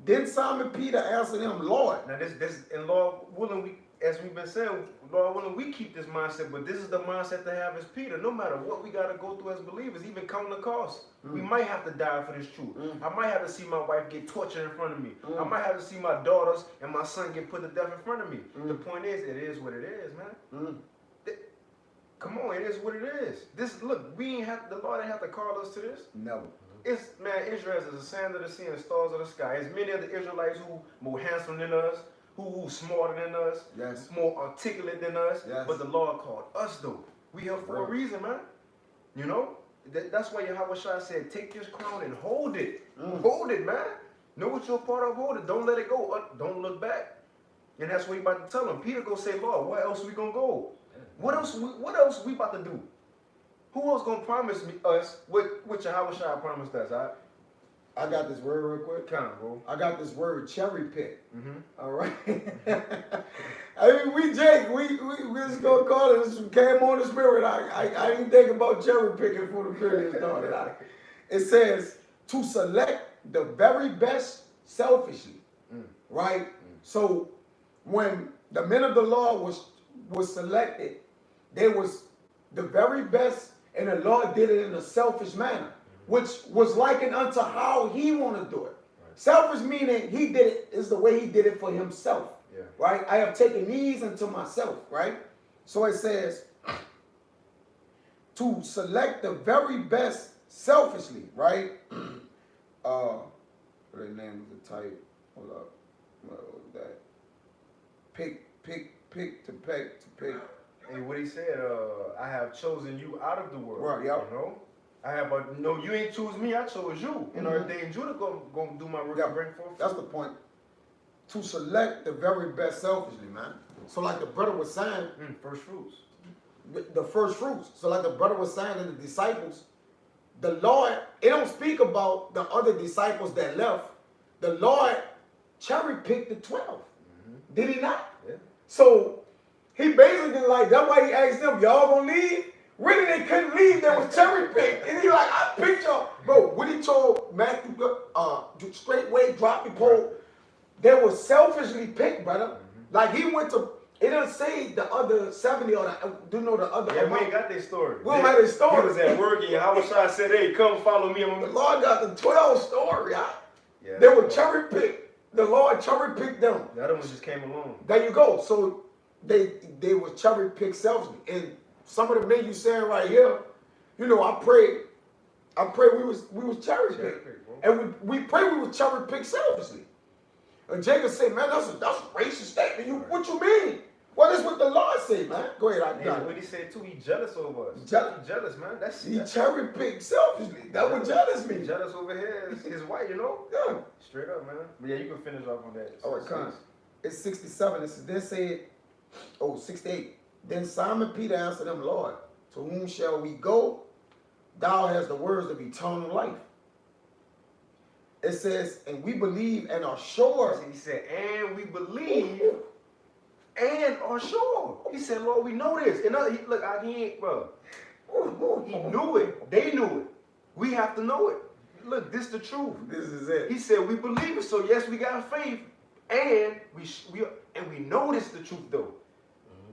Then Simon Peter answered him, Lord. Now this and Lord willing, we, as we've been saying, Lord willing, we keep this mindset, but this is the mindset to have as Peter. No matter what we gotta go through as believers, even counting the cost. We might have to die for this truth. I might have to see my wife get tortured in front of me. I might have to see my daughters and my son get put to death in front of me. The point is, it is what it is, man. Come on, it is what it is. This look, we ain't have the Lord didn't have to call us to this. Never. It's man, Israel is the sand of the sea and stars of the sky. There's many other Israelites who more handsome than us, who smarter than us, Yes. more articulate than us. Yes. But the Lord called us though. We here for a Right. reason, man. You know? That's why Yahweh Shai said, take this crown and hold it. Hold it, man. Know what you're part of, hold it. Don't let it go. Don't look back. And that's what he about to tell him. Peter go say, Lord, where else we gonna go? What else we about to do? Who else gonna promise us what Yahweh Shai promised us? I got this word real quick. Come on, bro. I got this word cherry pick. Mm-hmm. All right. I mean, we just gonna call it. This came on the spirit. I didn't think about cherry picking for the period started. It says to select the very best selfishly, right? So when the men of the law was selected, they was the very best, and the Lord did it in a selfish manner, which was likened unto how He want to do it. Selfish meaning He did it is the way He did it for Himself. Yeah. Right? I have taken these unto myself, right? So it says to select the very best selfishly, right? What the name of the type? Hold up. What was that? Pick to pick. And what he said, I have chosen you out of the world. Right, yep. You know? I have no, you ain't choose me, I chose you. And ordained you to go do my work Yep. and bring forth. That's the point. To select the very best selfishly, man. So like the brother was saying, First fruits. the first fruits. So like the brother was saying to the disciples, the Lord, it don't speak about the other disciples that left. The Lord cherry picked the 12. Did He not? Yeah. So He basically like, that's why He asked them, y'all gonna leave? Really, they couldn't leave. They was cherry picked. And He like, I picked y'all. Bro, what He told Matthew, straightway drop the pole, they were selfishly picked, brother. Like He went to, it doesn't say the other 70 or the other. Yeah, we ain't got their story. We don't have their story. He was at work and Yahweh Shai said, hey, come follow me. The Lord got the 12 story. Yeah, They were cherry picked. The Lord cherry picked them. The other one just came along. There you go. So they were cherry picked selfishly. And some of the men you saying right here, you know, I pray we was cherry picked. And we pray we was cherry picked selfishly. And Jacob said, man, that's a racist statement. What you mean? Well, that's what the Lord said, man. Go ahead, I Yeah, got what it. he said too, he jealous over us. Jealous. He jealous, man. He cherry picked selfishly. That's what jealous He means. jealous over here. His wife, you know? Yeah. Straight up, man. But yeah, you can finish off on that. All right, come. It's 67. It says, then said, 68. Then Simon Peter answered him, Lord, to whom shall we go? Thou hast the words of eternal life. It says, and we believe and are sure. He said, and we believe and are sure. He said, Lord, we know this. And look, he ain't, bro. He knew it. They knew it. We have to know it. Look, this is the truth. This is it. He said, we believe it. So yes, we got faith, and we know this is the truth though.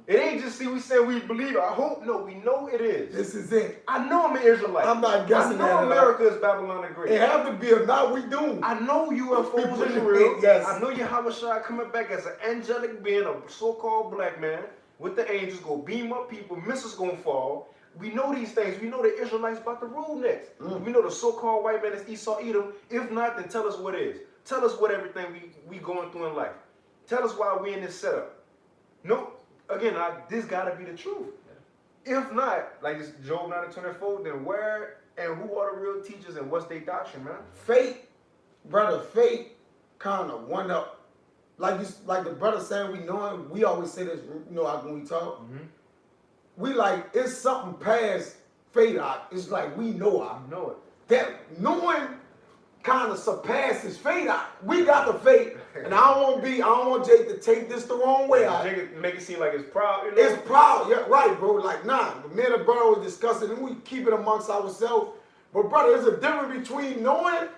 It ain't just we say we believe it. I hope no, we know it is. This is it. I know I'm an Israelite. I'm not guessing I know that. America is Babylon the Great. It have to be, if not, we doomed. I know UFOs is real. Yes. I know Yahweh Shai coming back as an angelic being, a so-called black man with the angels go beam up people, missiles gonna fall. We know these things. We know the Israelites about to rule next. We know the so-called white man is Esau Edom. If not, then tell us what is. Tell us what everything we going through in life. Tell us why we in this setup. No, again, this gotta be the truth. If not, like this Job 9:24, then where and who are the real teachers and what's their doctrine, man? Faith, brother, faith kind of went up. Like the brother saying, we know him. We always say this, you know, when we talk. We like, it's something past faith. It's like we know I know it. that knowing kind of surpasses faith. We got the faith, and I don't want Jake to take this the wrong way. Jake make it seem like it's proud, you know? It's proud, yeah, right, bro. Like, nah, the men and brother was discussing, and we keep it amongst ourselves. But brother, there's a difference between knowing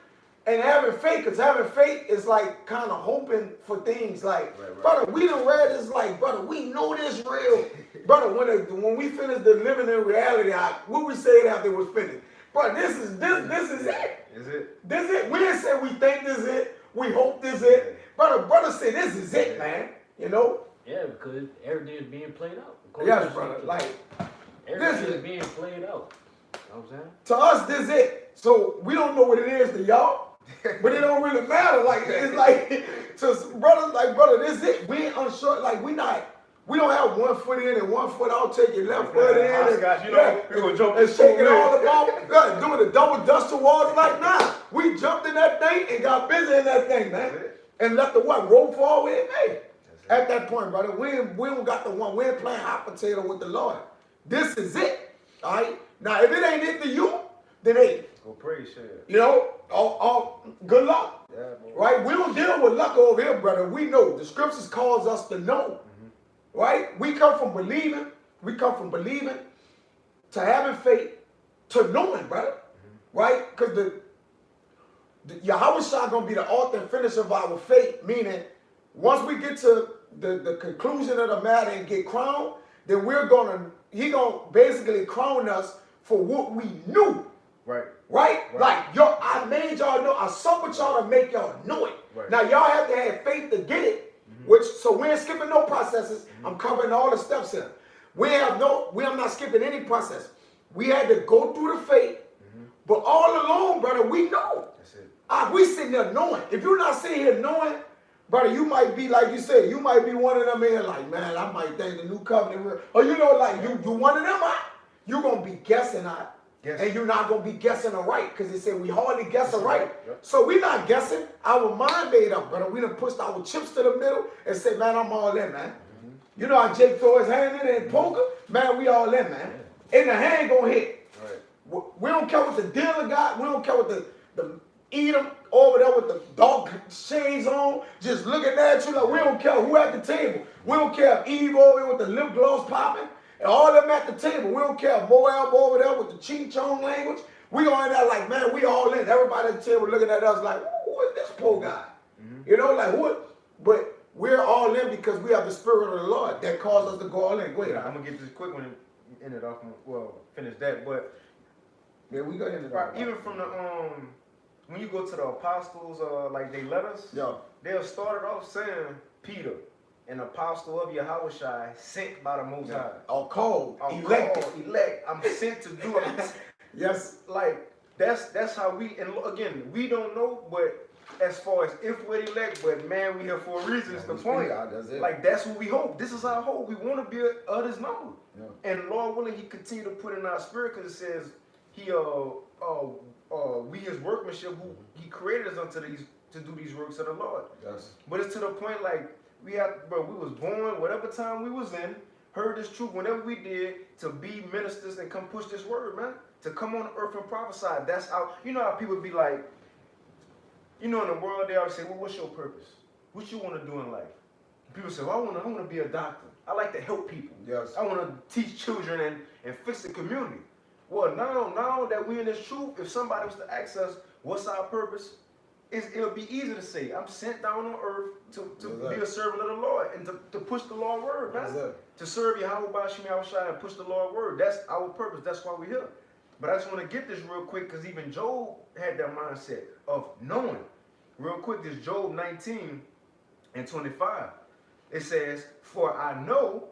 and having faith, because having faith is like kind of hoping for things. Like, Right. brother, we done read this, like, brother, we know this real. Brother, when we finish the living in reality, what we said after it was finished. Bro, this is it. Is it? This is it. We didn't say we think this is it. We hope this is it. Brother said this is it, man. You know? Yeah, because everything is being played out. Yes, brother. Like, this is to y'all, but it don't really matter. Like it's like to brothers, like brother, this it. We ain't unsure. Like we don't have 1 foot in and 1 foot out. Take your left foot in. Hopscotch, you know, we gonna jump and this shaking fool all in. the ball, doing the double dust towards like nah. We jumped in that thing and got busy in that thing, man, and let the what rope fall with hey. At that point, brother, we don't got the one. We ain't playing hot potato with the Lord. This is it. All right. Now, if it ain't it to you, then hey, Go praise shit. you know, all good luck. Yeah, boy. Right? We don't deal with luck over here, brother. We know. The scriptures calls us to know. Right? We come from believing. We come from believing to having faith to knowing, brother. Right? Because the Yahweh Shah gonna be the author and finisher of our faith, meaning once we get to the conclusion of the matter and get crowned, then he gonna basically crown us for what we knew. Right. Right? Like, I made y'all know, I suffered y'all to make y'all know it. Right. Now, y'all have to have faith to get it, so we ain't skipping no processes. I'm covering all the steps here. We are not skipping any process. We had to go through the faith, but all along, brother, we know. That's it. We sitting there knowing. If you're not sitting here knowing, brother, you might be, like you said, you might be one of them in like, man, I might think the new covenant real. Or you know, like, you one of them, you're going to be guessing, Yes. and you're not going to be guessing the right, because they say we hardly guess the right. Yep. So we're not guessing. Our mind made up, brother. We done pushed our chips to the middle and said, man, I'm all in, man. You know how Jake throw his hand in it in poker? Man, we all in, man. And the hand going to hit. Right. We don't care what the dealer got. We don't care what the Edom over there with the dog shades on, just looking at you like we don't care who at the table. We don't care if Eve over there with the lip gloss popping, and all them at the table. We don't care if Moab over there with the ching chong language. We on there like, man, we all in. Everybody at the table looking at us like, who is this poor guy? You know, like what? But we're all in because we have the spirit of the Lord that caused us to go all in. Go ahead. I'm gonna get this quick one and end it off. Well, finish that. But Yeah, we got into right, that. even from the when you go to the apostles, like they letters, Yeah. they'll start it off saying Peter, an apostle of Yahushua, sent by the Most High. Or called, I'm elected. called, elect. I'm sent to do it. Yes. Like that's how we. And again, we don't know, but as far as if we're elect, but man, we here for a reason. It's the point. That's it. Like that's what we hope. This is our hope. We want to be others number. Yeah. And Lord willing, He continue to put in our spirit because it says He we His workmanship who He created us unto these to do these works of the Lord. Yes. But it's to the point like we was born whatever time we was in, heard this truth whenever we did to be ministers and come push this word, man. To come on the earth and prophesy. That's how you know how people be like. You know, in the world, they always say, well, what's your purpose? What you want to do in life? People say, well, I want to be a doctor. I like to help people. Yes. I want to teach children and fix the community. Well, now that we're in this truth, if somebody was to ask us, what's our purpose? It'll be easy to say, I'm sent down on earth to be a servant of the Lord and to push the Lord's word, man. To serve Yahweh Bashim Yahushua and push the Lord's word. That's our purpose. That's why we're here. But I just want to get this real quick because even Job had that mindset of knowing. Real quick, this Job 19:25. It says, for I know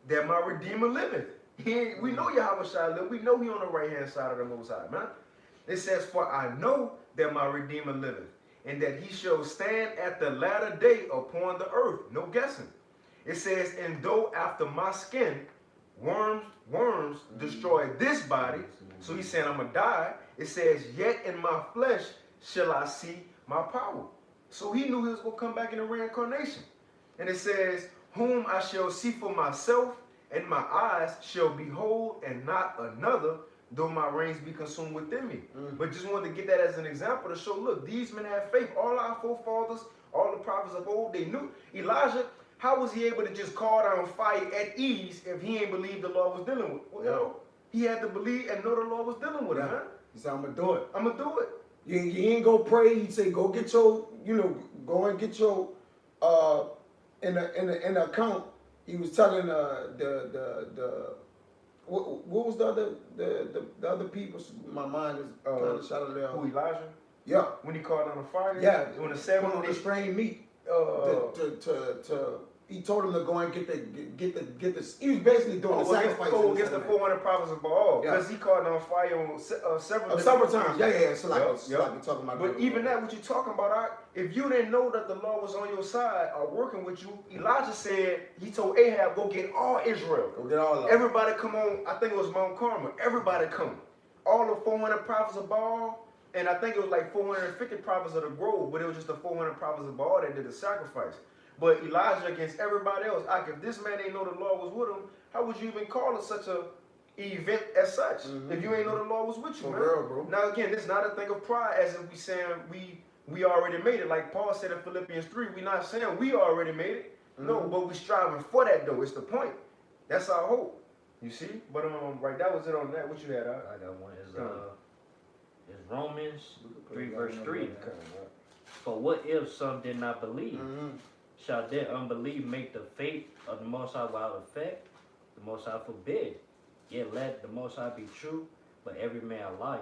that my Redeemer liveth. We know Yahweh Shai live. We know He on the right hand side of the Most High, man. It says, for I know that my Redeemer liveth, and that He shall stand at the latter day upon the earth. No guessing. It says, and though after my skin worms destroy this body, so He's saying I'm going to die. It says, yet in my flesh shall I see my power. So He knew He was going to come back in the reincarnation. And it says, whom I shall see for myself, and my eyes shall behold, and not another, though my reins be consumed within me. But just wanted to get that as an example to show, look, these men have faith. All our forefathers, all the prophets of old, they knew. Elijah, how was he able to just call down fire at ease if he ain't believed the Lord was dealing with? Well, you know, he had to believe and know the Lord was dealing with him, man. He said, I'm going to do it. I'm going to do it. You ain't go pray. He said, go get your, go and get your, in the account. He was telling what was the other people? My mind is kind of shot a little. Who, Elijah? Yeah. When he called down the fire? Yeah. When the 7 on the strained meat. He told him to go and get the. He was basically doing the sacrifice. Against the 400 prophets of Baal, because he caught on fire on several times. Yeah. So like, Yep. we talking about. But even that, what you talking about, if you didn't know that the Lord was on your side or working with you, Elijah said, he told Ahab, go get all Israel. Go get all of them. Everybody come on, I think it was Mount Carmel. Everybody come. All the 400 prophets of Baal, and I think it was like 450 prophets of the grove, but it was just the 400 prophets of Baal that did the sacrifice. But Elijah against everybody else, if this man ain't know the Lord was with him, how would you even call it such a event as such? If you ain't know the Lord was with you, man. Real, bro. Now again, this is not a thing of pride, as if we saying we already made it. Like Paul said in Philippians 3, we not saying we already made it. No, but we striving for that though. It's the point. That's our hope. You see? But right, that was it on that. What you had? I got one. Is Romans 3 verse 3. For what if some did not believe? Shall their unbelief make the faith of the Most High without effect? The Most High forbid. Yet let the Most High be true, but every man a liar.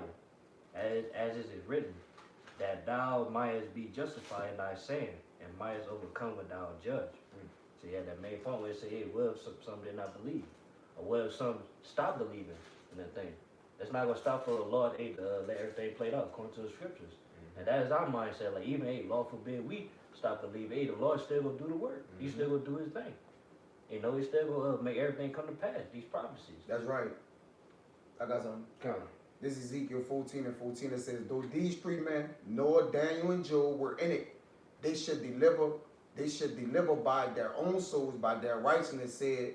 As it is written, that thou mightest be justified in thy saying, and mightest overcome when thou art judged. So yeah, that main point where it say, hey, what if some did not believe? Or what if some stop believing in that thing? That's not going to stop for the Lord to let everything play out according to the scriptures. And that is our mindset. Like, even, hey, Lord forbid we stop believing. Hey, the Lord still going to do the work. He's still going to do his thing. You know, he's still going to make everything come to pass, these prophecies. That's right. I got something. Come on. This is Ezekiel 14:14. It says, though these three men, Noah, Daniel, and Job, were in it, they should deliver by their own souls, by their righteousness, said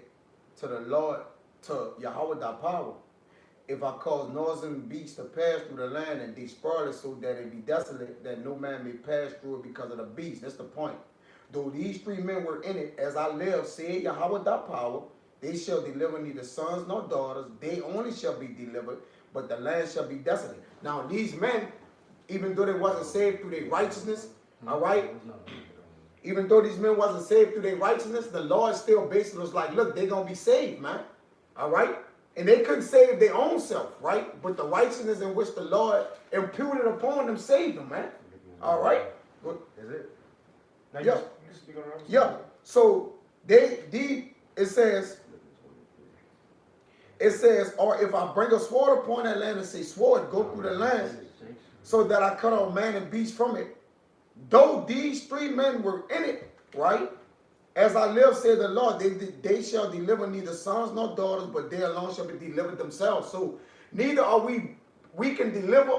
to the Lord, to Yahweh thy power. If I cause noise and beasts to pass through the land and despoil it so that it be desolate, that no man may pass through it because of the beast. That's the point. Though these three men were in it, as I live, said Yahweh thy power, they shall deliver neither sons nor daughters. They only shall be delivered, but the land shall be desolate. Now these men, even though they wasn't saved through their righteousness, all right? Even though these men wasn't saved through their righteousness, the Lord still basically was like, look, they're going to be saved, man. All right? And they couldn't save their own self, right? But the righteousness in which the Lord imputed upon them saved them, man. All right? Is it? Now Yeah. you speak on the other Yeah. side? So it says, or if I bring a sword upon that land and say, sword, go through the land, so that I cut off man and beast from it. Though these three men were in it, right? As I live, said the Lord, they shall deliver neither sons nor daughters, but they alone shall be delivered themselves. So neither are we can deliver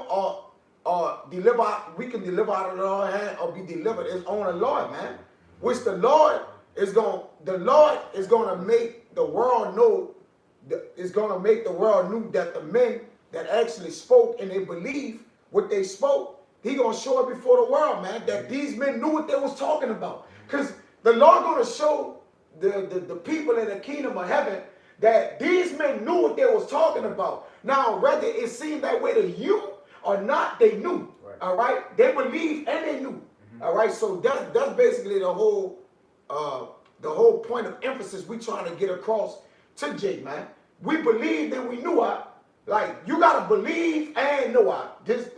we can deliver out of the Lord's hand or be delivered. It's on the Lord, man. Which the Lord is going to make the world know, is going to make the world know that the men that actually spoke and they believe what they spoke, he going to show it before the world, man, that these men knew what they was talking about. Because the Lord going to show the people in the kingdom of heaven that these men knew what they was talking about. Now, whether it seemed that way to you or not, they knew. Right. All right? They believed and they knew. All right? So that's basically the whole point of emphasis we trying to get across to Jake, man. We believed and we knew it. Like, you got to believe and know it. This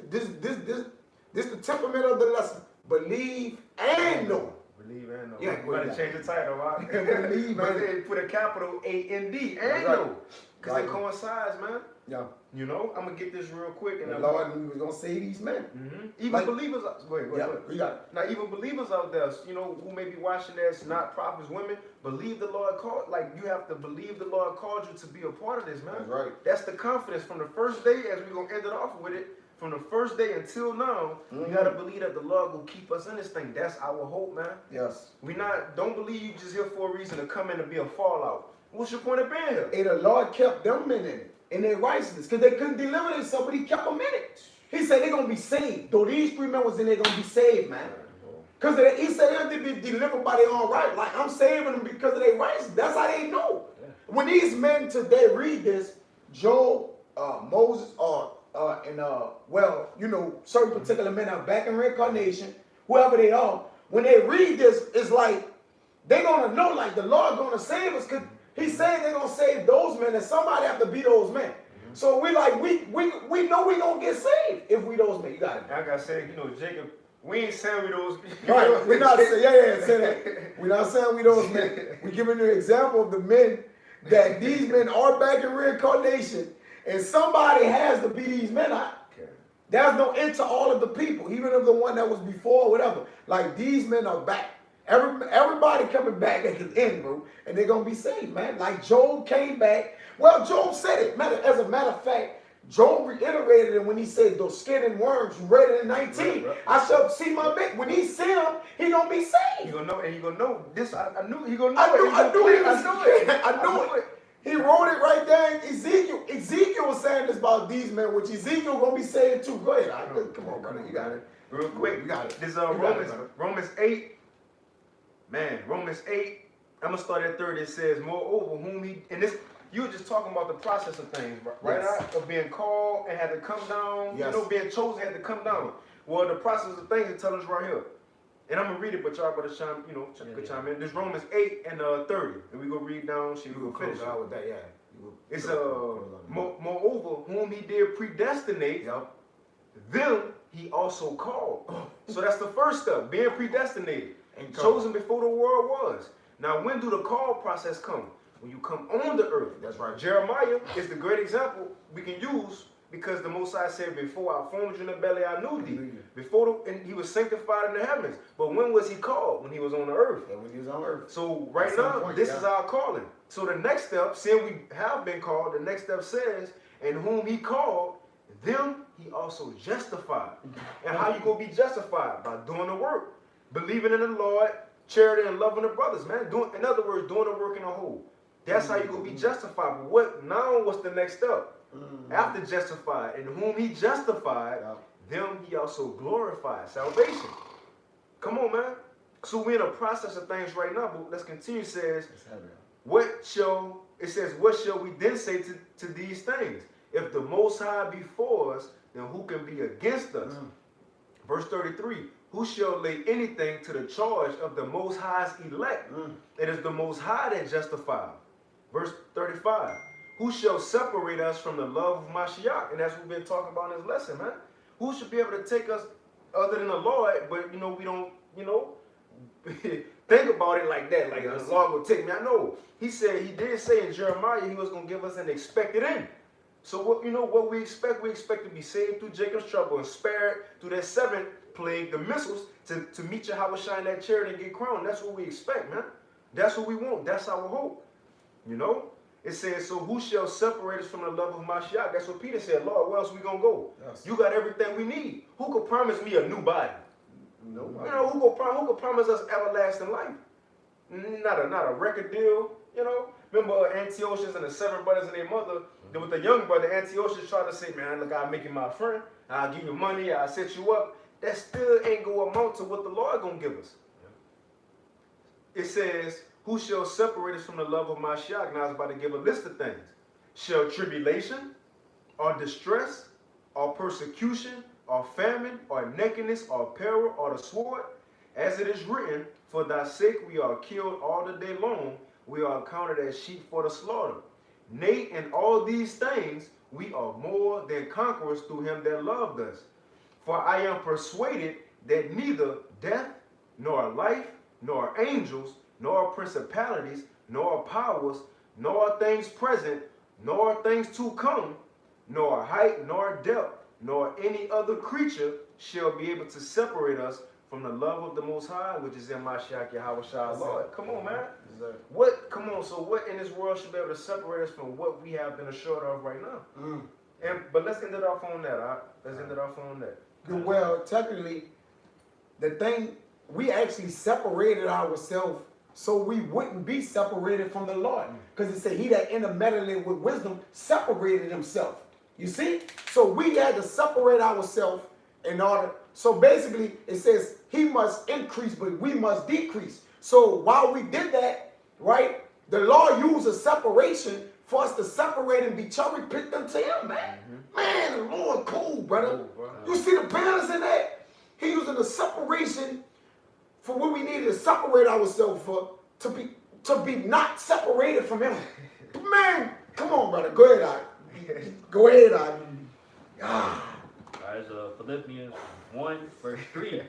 the temperament of the lesson. Believe and know. Believe and know. Yeah, you better change the title, right? Believe but and they put a capital A-N-D and right. know. Because Right. it coincides, man. Yeah. You know, I'm going to get this real quick. And the Lord knew he was going to save these men. Even Like, believers, go ahead. We got it. Now, even believers out there, you know, who may be watching this, not prophets, women, believe the Lord called. Like, you have to believe the Lord called you to be a part of this, man. That's right. That's the confidence from the first day, as we're going to end it off with it. From the first day until now, we got to believe that the Lord will keep us in this thing. That's our hope, man. Yes. Don't believe you just here for a reason to come in to be a fallout. What's your point of being here? And the Lord kept them men in their righteousness because they couldn't deliver themselves, but he kept them in it. He said they're going to be saved. Though these three men was in there, going to be saved, man. Because he said they'll be delivered by their own right. Like, I'm saving them because of their righteousness. That's how they know. Yeah. When these men today read this, Job, Moses, certain particular men are back in reincarnation, whoever they are, when they read this, it's like, they're going to know, like, the Lord going to save us, because he's saying they're going to save those men, and somebody have to be those men. So we know we're going to get saved if we those men. You got it. Like I said, you know, Jacob We ain't saying we those. Right, we're not saying, say that. We're not saying we those men. We're giving you an example of the men that these men are back in reincarnation, and somebody has to be these men. There's no end to all of the people, even of the one that was before, whatever. Like, these men are back. Everybody coming back at the end, bro, and they're gonna be saved, man. Like Job came back. Well, Job said it. As a matter of fact, Job reiterated it when he said, those skin and worms, you read it in 19. Right. I shall see my man. When he see him, he gonna be saved. He gonna know, and he gonna know this. I knew he gonna know I knew it. I knew it. He wrote it right there in Ezekiel. Ezekiel was saying this about these men, which Ezekiel gonna be saying too. Go ahead. Come on, brother. You got it. Real quick. You got it. This You got it, Romans 8. Man, Romans 8. I'm gonna start at 30. It says, moreover, whom he, and this, you were just talking about the process of things, right? Yes. Of being called and had to come down. Yes. You know, being chosen had to come down. Well, the process of things it tells us right here. And I'm gonna read it, but y'all better chime, chime in. This Romans 8 and 30. And we go read down, we go finish out with that, yeah. It's moreover, whom he did predestinate, them he also called. So that's the first step, being predestinated, and chosen before the world was. Now, when do the call process come? When you come on the earth. That's right. Jeremiah is the great example we can use because the Most High said, before I formed you in the belly, I knew thee. And he was sanctified in the heavens. But when was he called? When he was on the earth. Yeah, when he was on earth. So right now, this is our calling. So the next step, seeing we have been called, the next step says, and whom he called, them he also justified. And how you gonna be justified? By doing the work. Believing in the Lord, charity and loving the brothers, man. In other words, doing the work in a whole. That's how you gonna be justified. But what's the next step? After justified, and whom he justified, them he also glorified. Salvation. Come on, man. So we're in a process of things right now, but let's continue. It says, what shall we then say to these things? If the Most High be for us, then who can be against us? Verse 33, who shall lay anything to the charge of the Most High's elect? It is the Most High that justifies. Verse 35, who shall separate us from the love of Mashiach? And that's what we've been talking about in this lesson, man. Who should be able to take us other than the Lord, but we don't, think about it like that, like the Lord will take me. I know. He did say in Jeremiah he was going to give us an expected end. So what we expect to be saved through Jacob's trouble and spared through that seventh plague, the missiles, to meet Yahweh shine that chariot and get crowned. That's what we expect, man. That's what we want. That's our hope. It says, so who shall separate us from the love of Mashiach? That's what Peter said. Lord, where else we gonna go? Yes. You got everything we need. Who could promise me a new body? Nobody. Who could promise us everlasting life? Not a record deal. Remember Antiochus and the 7 brothers and their mother. With the young brother, Antiochus tried to say, man, look, I'll make you my friend. I'll give you money. I'll set you up. That still ain't gonna amount to what the Lord gonna give us. It says, who shall separate us from the love of Mashiach? Now I was about to give a list of things. Shall tribulation, or distress, or persecution, or famine, or nakedness, or peril, or the sword? As it is written, for thy sake we are killed all the day long. We are accounted as sheep for the slaughter. Nay, in all these things we are more than conquerors through him that loved us. For I am persuaded that neither death, nor life, nor angels, nor principalities, nor powers, nor things present, nor things to come, nor height, nor depth, nor any other creature shall be able to separate us from the love of the Most High, which is in Mashiach Yahweh Shai Lord. Come on, man. So what in this world should be able to separate us from what we have been assured of right now? But let's end it off on that. Well, technically, the thing, we actually separated ourselves so we wouldn't be separated from the Lord. Because it said, he that intermeddled with wisdom separated himself. You see? So we had to separate ourselves in order. So basically, it says, he must increase, but we must decrease. So while we did that, right, the Lord used a separation for us to separate and be cherry picked unto him, man. Man, the Lord cool, brother. You see the balance in that? He using the separation for what we needed to separate ourselves for, to be not separated from him. Man, come on, brother. Go ahead, Go ahead, Alright, so Philippians 1 verse 3.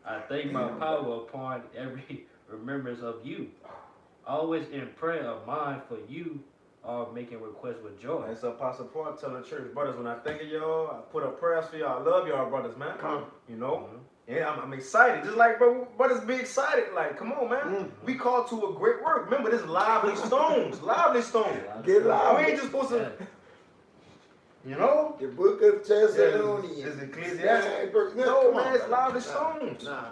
I thank my power upon every remembrance of you. Always in prayer of mine for you, all making requests with joy. That's Apostle Paul telling the church, brothers, when I think of y'all, I put up prayers for y'all. I love y'all, brothers, man. Come. You know? Mhm. Yeah, I'm excited. Just like, bro, brothers be excited. Like, come on, man. We called to a great work. Remember, this lively stones. Lively stones. Get loud. We ain't just supposed to, you know? The book of Thessalonians. Is Ecclesiastes. No, Come man, on, it's brother. lively stones. Nah.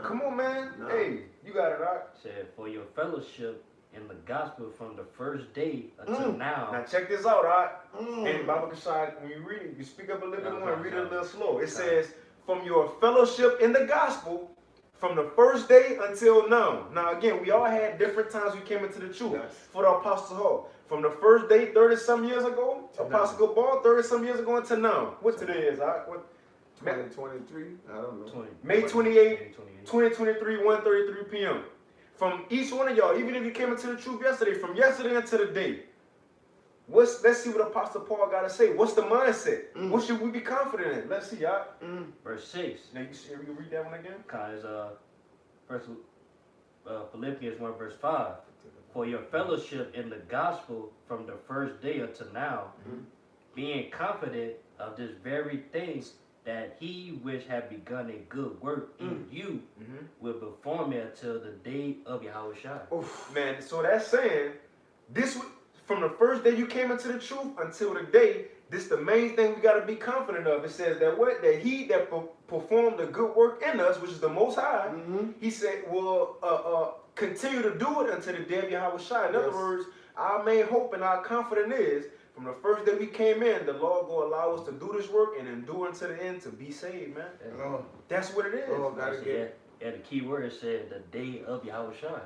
Come on, man. Nah. Hey, you got it, all right? Said, for your fellowship in the gospel from the first day until Now, now. check this out, all right? Mm. And Baba Kashai, when you read it, you speak up a little bit No, more and no, read no. it a little slow. It No. says, from your fellowship in the gospel, from the first day until now. Now, again, we all had different times we came into the truth. Yes. For the Apostle Hall. From the first day, 30-some years ago, To Apostle Ball, 30-some years ago until now. What today is, all right? What? 2023? I don't know. May 28, 2023, 1:33 p.m. From each one of y'all, even if you came into the truth yesterday, from yesterday until the day, let's see what Apostle Paul got to say. What's the mindset? What should we be confident in? Let's see, y'all. Verse 6. Now, you read that one again? Because first, Philippians 1 verse 5. For your fellowship in the gospel from the first day until now, being confident of this very thing, that he which had begun a good work in you will perform it until the day of Yahushua. Oof. Man, so that's saying, from the first day you came into the truth until the day, this the main thing we got to be confident of. It says that what? That he that performed the good work in us, which is the Most High, he said will continue to do it until the day of Yahushua. In other Yes. words, our main hope and our confidence is, from the first day we came in, the Lord will allow us to do this work and endure until the end to be saved, man. Oh, That's what it is. oh, gotta So, get it. yeah, the key word said the day of Yahushua.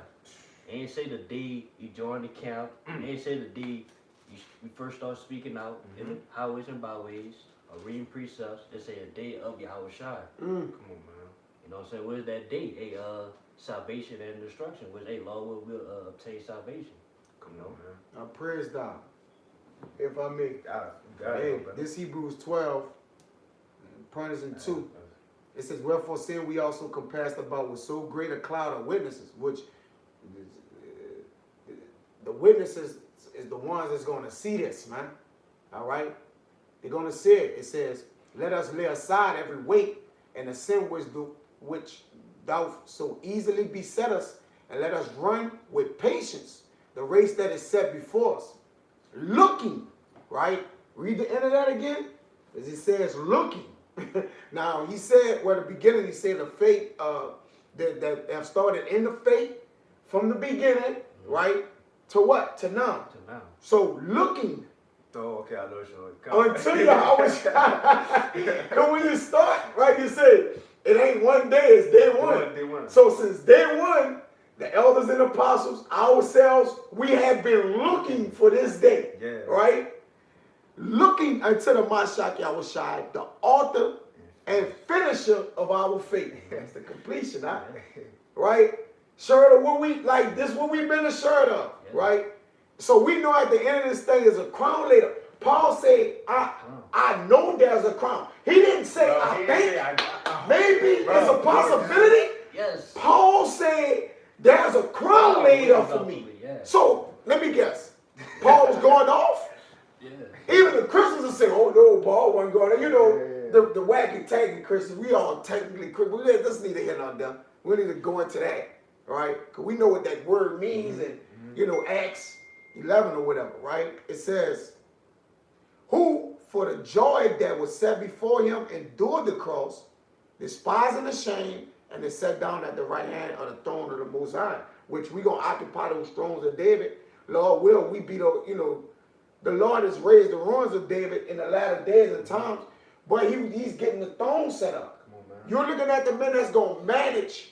It ain't say the day you joined the camp. It ain't say the day you first start speaking out in the highways and byways or reading precepts. It say a day of Yahushua. Come on, man. You know what I'm saying? What is that day? Salvation and destruction. Which a Lord will obtain salvation. Come on, man. Now, praise God. If I may. Got Hey, it, brother. this Hebrews 12, pointers in 2. It says, wherefore sin we also compassed about with so great a cloud of witnesses, which the witnesses is the ones that's going to see this, man. All right? They're going to see it. It says, let us lay aside every weight and the sin which thou so easily beset us, and let us run with patience the race that is set before us. Looking, right? Read the end of that again. As he says, looking. Now, he said, well, at the beginning, he said the faith that have started in the faith from the beginning, right? To what? To now. To now. So, looking Oh, okay, I know what you're until Yahushua. Because when you start, right, you say, it ain't one day, it's day one. Day one. So, since day one, the elders and apostles, ourselves, we have been looking for this day. Yeah. Right? Looking unto the Mashiach Yahushua, the author and finisher of our faith. That's the completion, huh? Right? Shirt of what we, like, this what we've been assured of, Yeah. right? So we know at the end of this thing is a crown later. Paul said, I know there's a crown. He didn't say, I think, maybe it's a possibility. Yes. Paul said, there's a crown laid up for me. Yeah. So, let me guess. Paul was going off? Yeah. Even the Christians will say, oh no, Paul wasn't going off. You know, the wacky tagging Christians, we all technically Christians. This neither here nor there. We need to go into that, right? Because we know what that word means and, you know, Acts 11 or whatever, right? It says, who for the joy that was set before him endured the cross, despising the shame, and is set down at the right hand of the throne of the Most High, which we going to occupy those thrones of David. Lord will, we be the, you know, the Lord has raised the ruins of David in the latter days and times, but he's getting the throne set up. Come on, man. You're looking at the men that's going to manage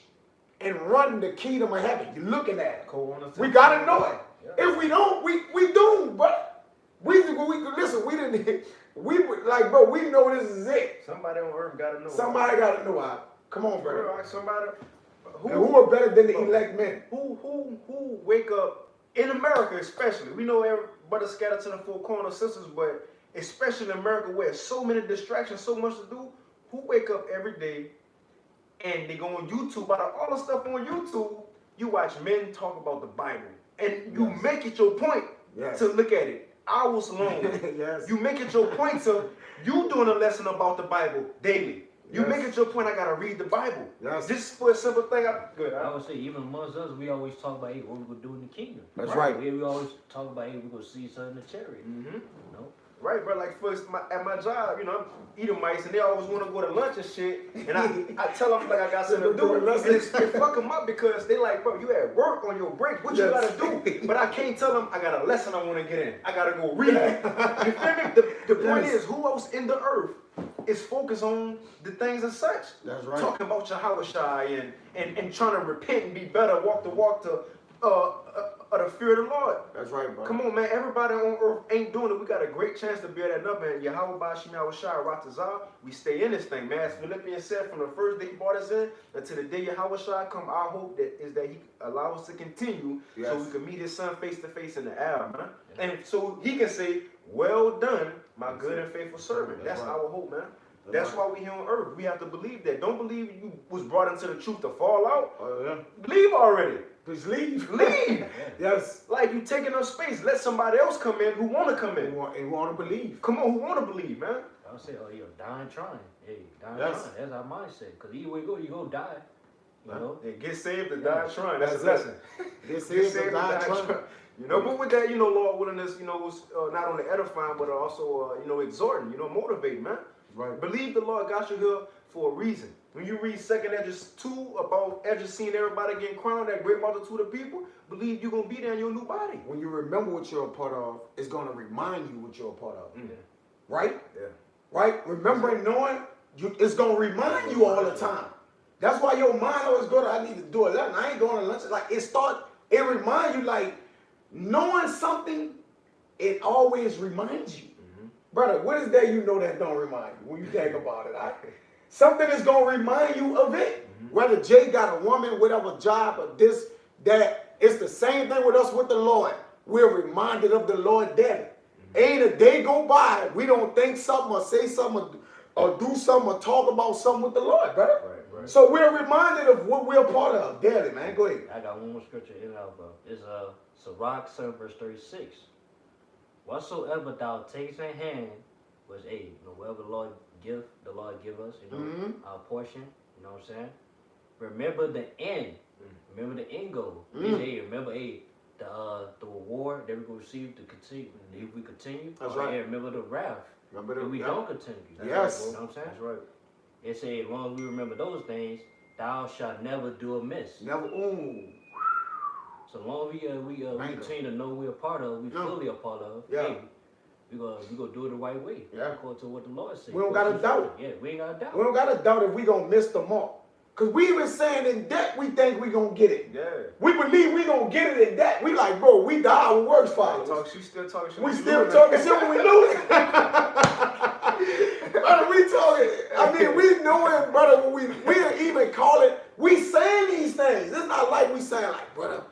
and run the kingdom of heaven. You're looking at it. We got to know it. Yeah. If we don't, we doomed, but we listen, we didn't, like, bro, we know this is it. Somebody on earth got to know. Somebody got to know. Come on, brother. Bro, somebody. And who are better than the elect men? Who wake up in America, especially? We know everybody scattered to the four corner systems, but especially in America, where so many distractions, so much to do. Who wake up every day and they go on YouTube. Out of all the stuff on YouTube, you watch men talk about the Bible, and you Yes. make it your point Yes. to look at it hours long. Yes. You make it your point to you doing a lesson about the Bible daily. You Yes. make it your point. I gotta read the Bible. Yes. Just for a simple thing. Good. I would say even amongst us, we always talk about, hey, what we gonna do in the kingdom. That's right. We always talk about, hey, we gonna see something in the chariot. Mm-hmm. You know? Right, bro. Like first at my job, you know, I'm Edomites, and they always want to go to lunch and shit. And I tell them like I got something to do, and it fuck them up because they like, bro, you at work on your break. What you Yes. gotta do? But I can't tell them I got a lesson I want to get in. I gotta go read it. You feel me? The point Yes. is, who else in the earth is focused on the things and such? That's right. Talking about Yahushua and trying to repent and be better, walk the walk to the fear of the Lord. That's right, bro. Come on, man. Everybody on earth ain't doing it. We got a great chance to bear that number. And Yahweh Bashim Yahushua Ratazah, we stay in this thing, man. As Philippians said, from the first day he brought us in until the day Yahushua come, our hope that he allow us to continue so Yes. we can meet his son face to face in the air, man. And so he can say, well done, my good and faithful servant. That's right. our hope, man. That's That's why we here on earth. We have to believe that. Don't believe you was brought into the truth to fall out. Oh, yeah. Leave already. Just leave. Leave. Yes. Like you taking up space. Let somebody else come in who want to come in. And want to believe. Come on, who want to believe, man? I would say, oh, you're dying trying. Hey, dying Yes. trying. That's our mindset. Because either way you go die. You know? And get saved or die trying. That's That's a lesson. This Get is saved the or die God trying. trying. You know, but with that, you know, Lord willingness, you know, was not only edifying, but also, you know, exhorting, you know, motivating, man. Right. Believe the Lord got you here for a reason. When you read 2nd Esdras 2 about Esdras seeing everybody getting crowned, that great multitude of people, believe you're going to be there in your new body. When you remember what you're a part of, it's going to remind you what you're a part of. Mm. Right? Yeah. Right? Remembering, knowing, it's going to remind you all the time. That's why your mind always go to, I need to do a lesson. I ain't going to lunch. Like, it reminds you, like, knowing something, it always reminds you. Brother, what is there you know that don't remind you when you think about it? Something is going to remind you of it. Whether Jay got a woman, whatever job, or this, that, it's the same thing with us with the Lord. We're reminded of the Lord daily. Ain't a day go by, we don't think something or say something or do something or talk about something with the Lord, brother. Right. So we're reminded of what we're a part of daily, man. Go ahead. I got one more scripture in our book. It's Sirach 7 verse 36. Whatsoever thou takest in hand was aid. You know, whatever the Lord give us, you know, our portion, you know what I'm saying? Remember the end. Remember the end goal. Remember the reward that we're gonna receive to continue. If we continue, That's right. And remember the wrath. Remember If we yeah. don't continue. Yes. You know what I'm saying? That's right. It say, as long as we remember those things, thou shalt never do amiss. Never, ooh. So long as we Bingo. continue to know we're a part of, we Yeah. fully a part of, Yeah. hey, we gonna do it the right way. Yeah. According to what the Lord said. We don't gotta doubt Yeah, we ain't gotta doubt. We don't got to doubt if we going to miss the mark. Because we even saying in debt, we think we going to get it. Yeah. We believe we going to get it in debt. We like, bro, we die our works, fathers. You still talking shit. We still talking shit when we lose. Brother, we talking. I mean, we knowing, brother, when we even call it, we saying these things. It's not like we saying like, brother,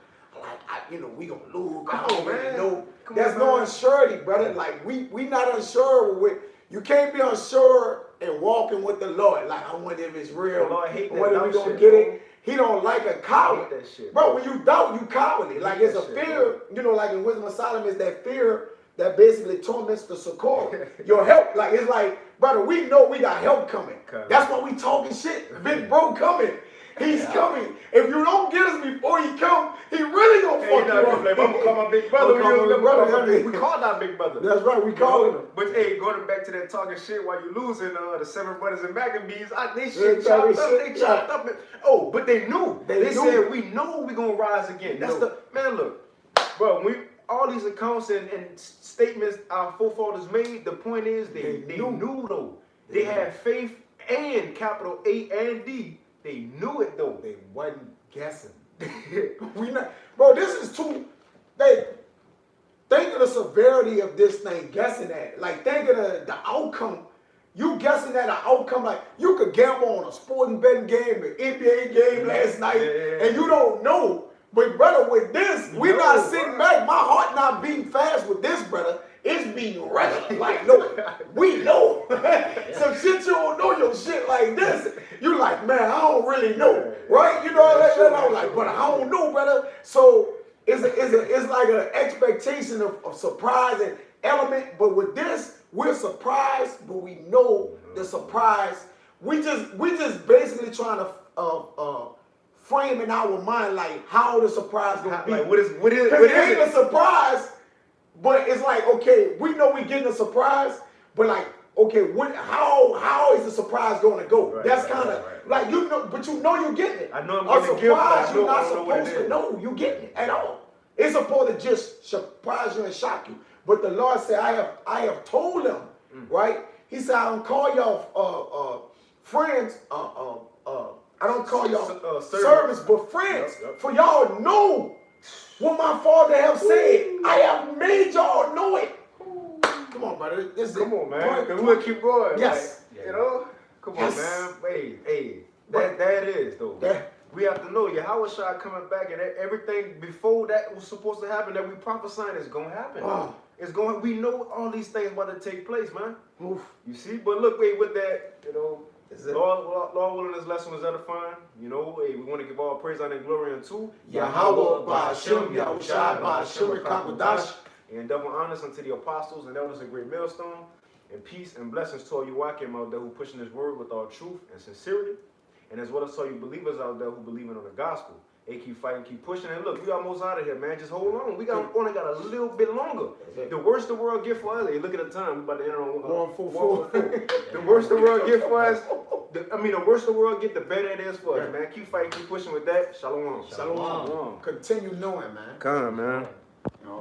we going to lose. I Come on, already man. know. Come There's on, no man. unsurety, brother. Like, we not unsure with, you can't be unsure and walking with the Lord. Like, I wonder if it's real. The Lord hate that Whether we doubt gonna shit, get bro. it. He don't like a I coward. hate that shit, Bro, when you doubt, you cowardly. Like, it's a that shit, fear, you know, like in Wisdom of Solomon, it's that fear that basically torments the succor. Your help, like, it's like, brother, we know we got help coming. Okay. That's why we talking shit. Big bro coming. He's coming. If you don't get us before he come, he really gonna Hey, fuck nah, you I'm up. gonna call my big brother. I'm gonna call my brother. We called our big brother. That's right, we calling him. But hey, going back to that talking shit while you losing, the 7 brothers and Maccabees, they They shit talking chopped up. shit, They chopped up. Oh, but they knew. They knew. Said we know we gonna rise again. That's Knew. the man. Look, bro. All these accounts and statements our forefathers made. The point is they knew though. They had faith and capital A and D. They knew it though. They wasn't guessing. We not, bro. This is too. Think of the severity of this thing. Guessing at, like, think of the outcome. You guessing at an outcome, like you could gamble on a sporting betting game, an NBA game last night, and you don't know. But brother, with this, we're not sitting back. My heart not beating fast with this, brother. it's being regular. Like, no, we know. Some shit you don't know your shit like this. You like, man, I don't really know, right? You know, I'm like, but I don't know, brother. So it's like an expectation of surprise and element. But with this, we're surprised, but we know the surprise. We just basically trying to frame in our mind like how the surprise gonna be. Like, what is It ain't a surprise, but it's like, okay, we know we getting a surprise, but like, okay, how is the surprise gonna go? Right, That's right, kind of right. like, you know, but you know you're getting it. I know I'm A getting a gift, but I surprise, know you're I not don't know what it supposed to is. know you getting it at all. It's supposed to just surprise you and shock you. But the Lord said, I have told them, right? He said, I don't call y'all friends. I don't call y'all servants, but friends. Yep, yep. For y'all know what my Father have said. I have made y'all know it. Come on, brother. Come on, man. Cause we'll keep going. Yes. Like, you know? Come Yes. on, man. Hey, that is though. That- We have to know Yahweh Shai coming back, and everything before that was supposed to happen that we prophesying is gonna happen. Oh. It's going. We know all these things about to take place, man. Oof. You see, but look, wait, with that, you know, Is it- Lord willing, this lesson was edifying. You know, hey, we want to give all praise, honor, and glory unto Yahweh, Ba'ashem, Yahushai, Ba'ashem, Rekakwadash. and double honors unto the apostles and elders of Great Millstone, and peace and blessings to all you Wakim out there who pushing this word with all truth and sincerity, and as well as all you believers out there who believing on the gospel. Hey, keep fighting, keep pushing, and look, we almost out of here, man. Just hold on. We only got a little bit longer. The worst the world get for us, hey, look at the time. We about to enter on 144. The worst the world get for us, the worst the world get, the better it is for us, man. Keep fighting, keep pushing with that. Shalom. Shalom. Continue knowing, man. Come, man.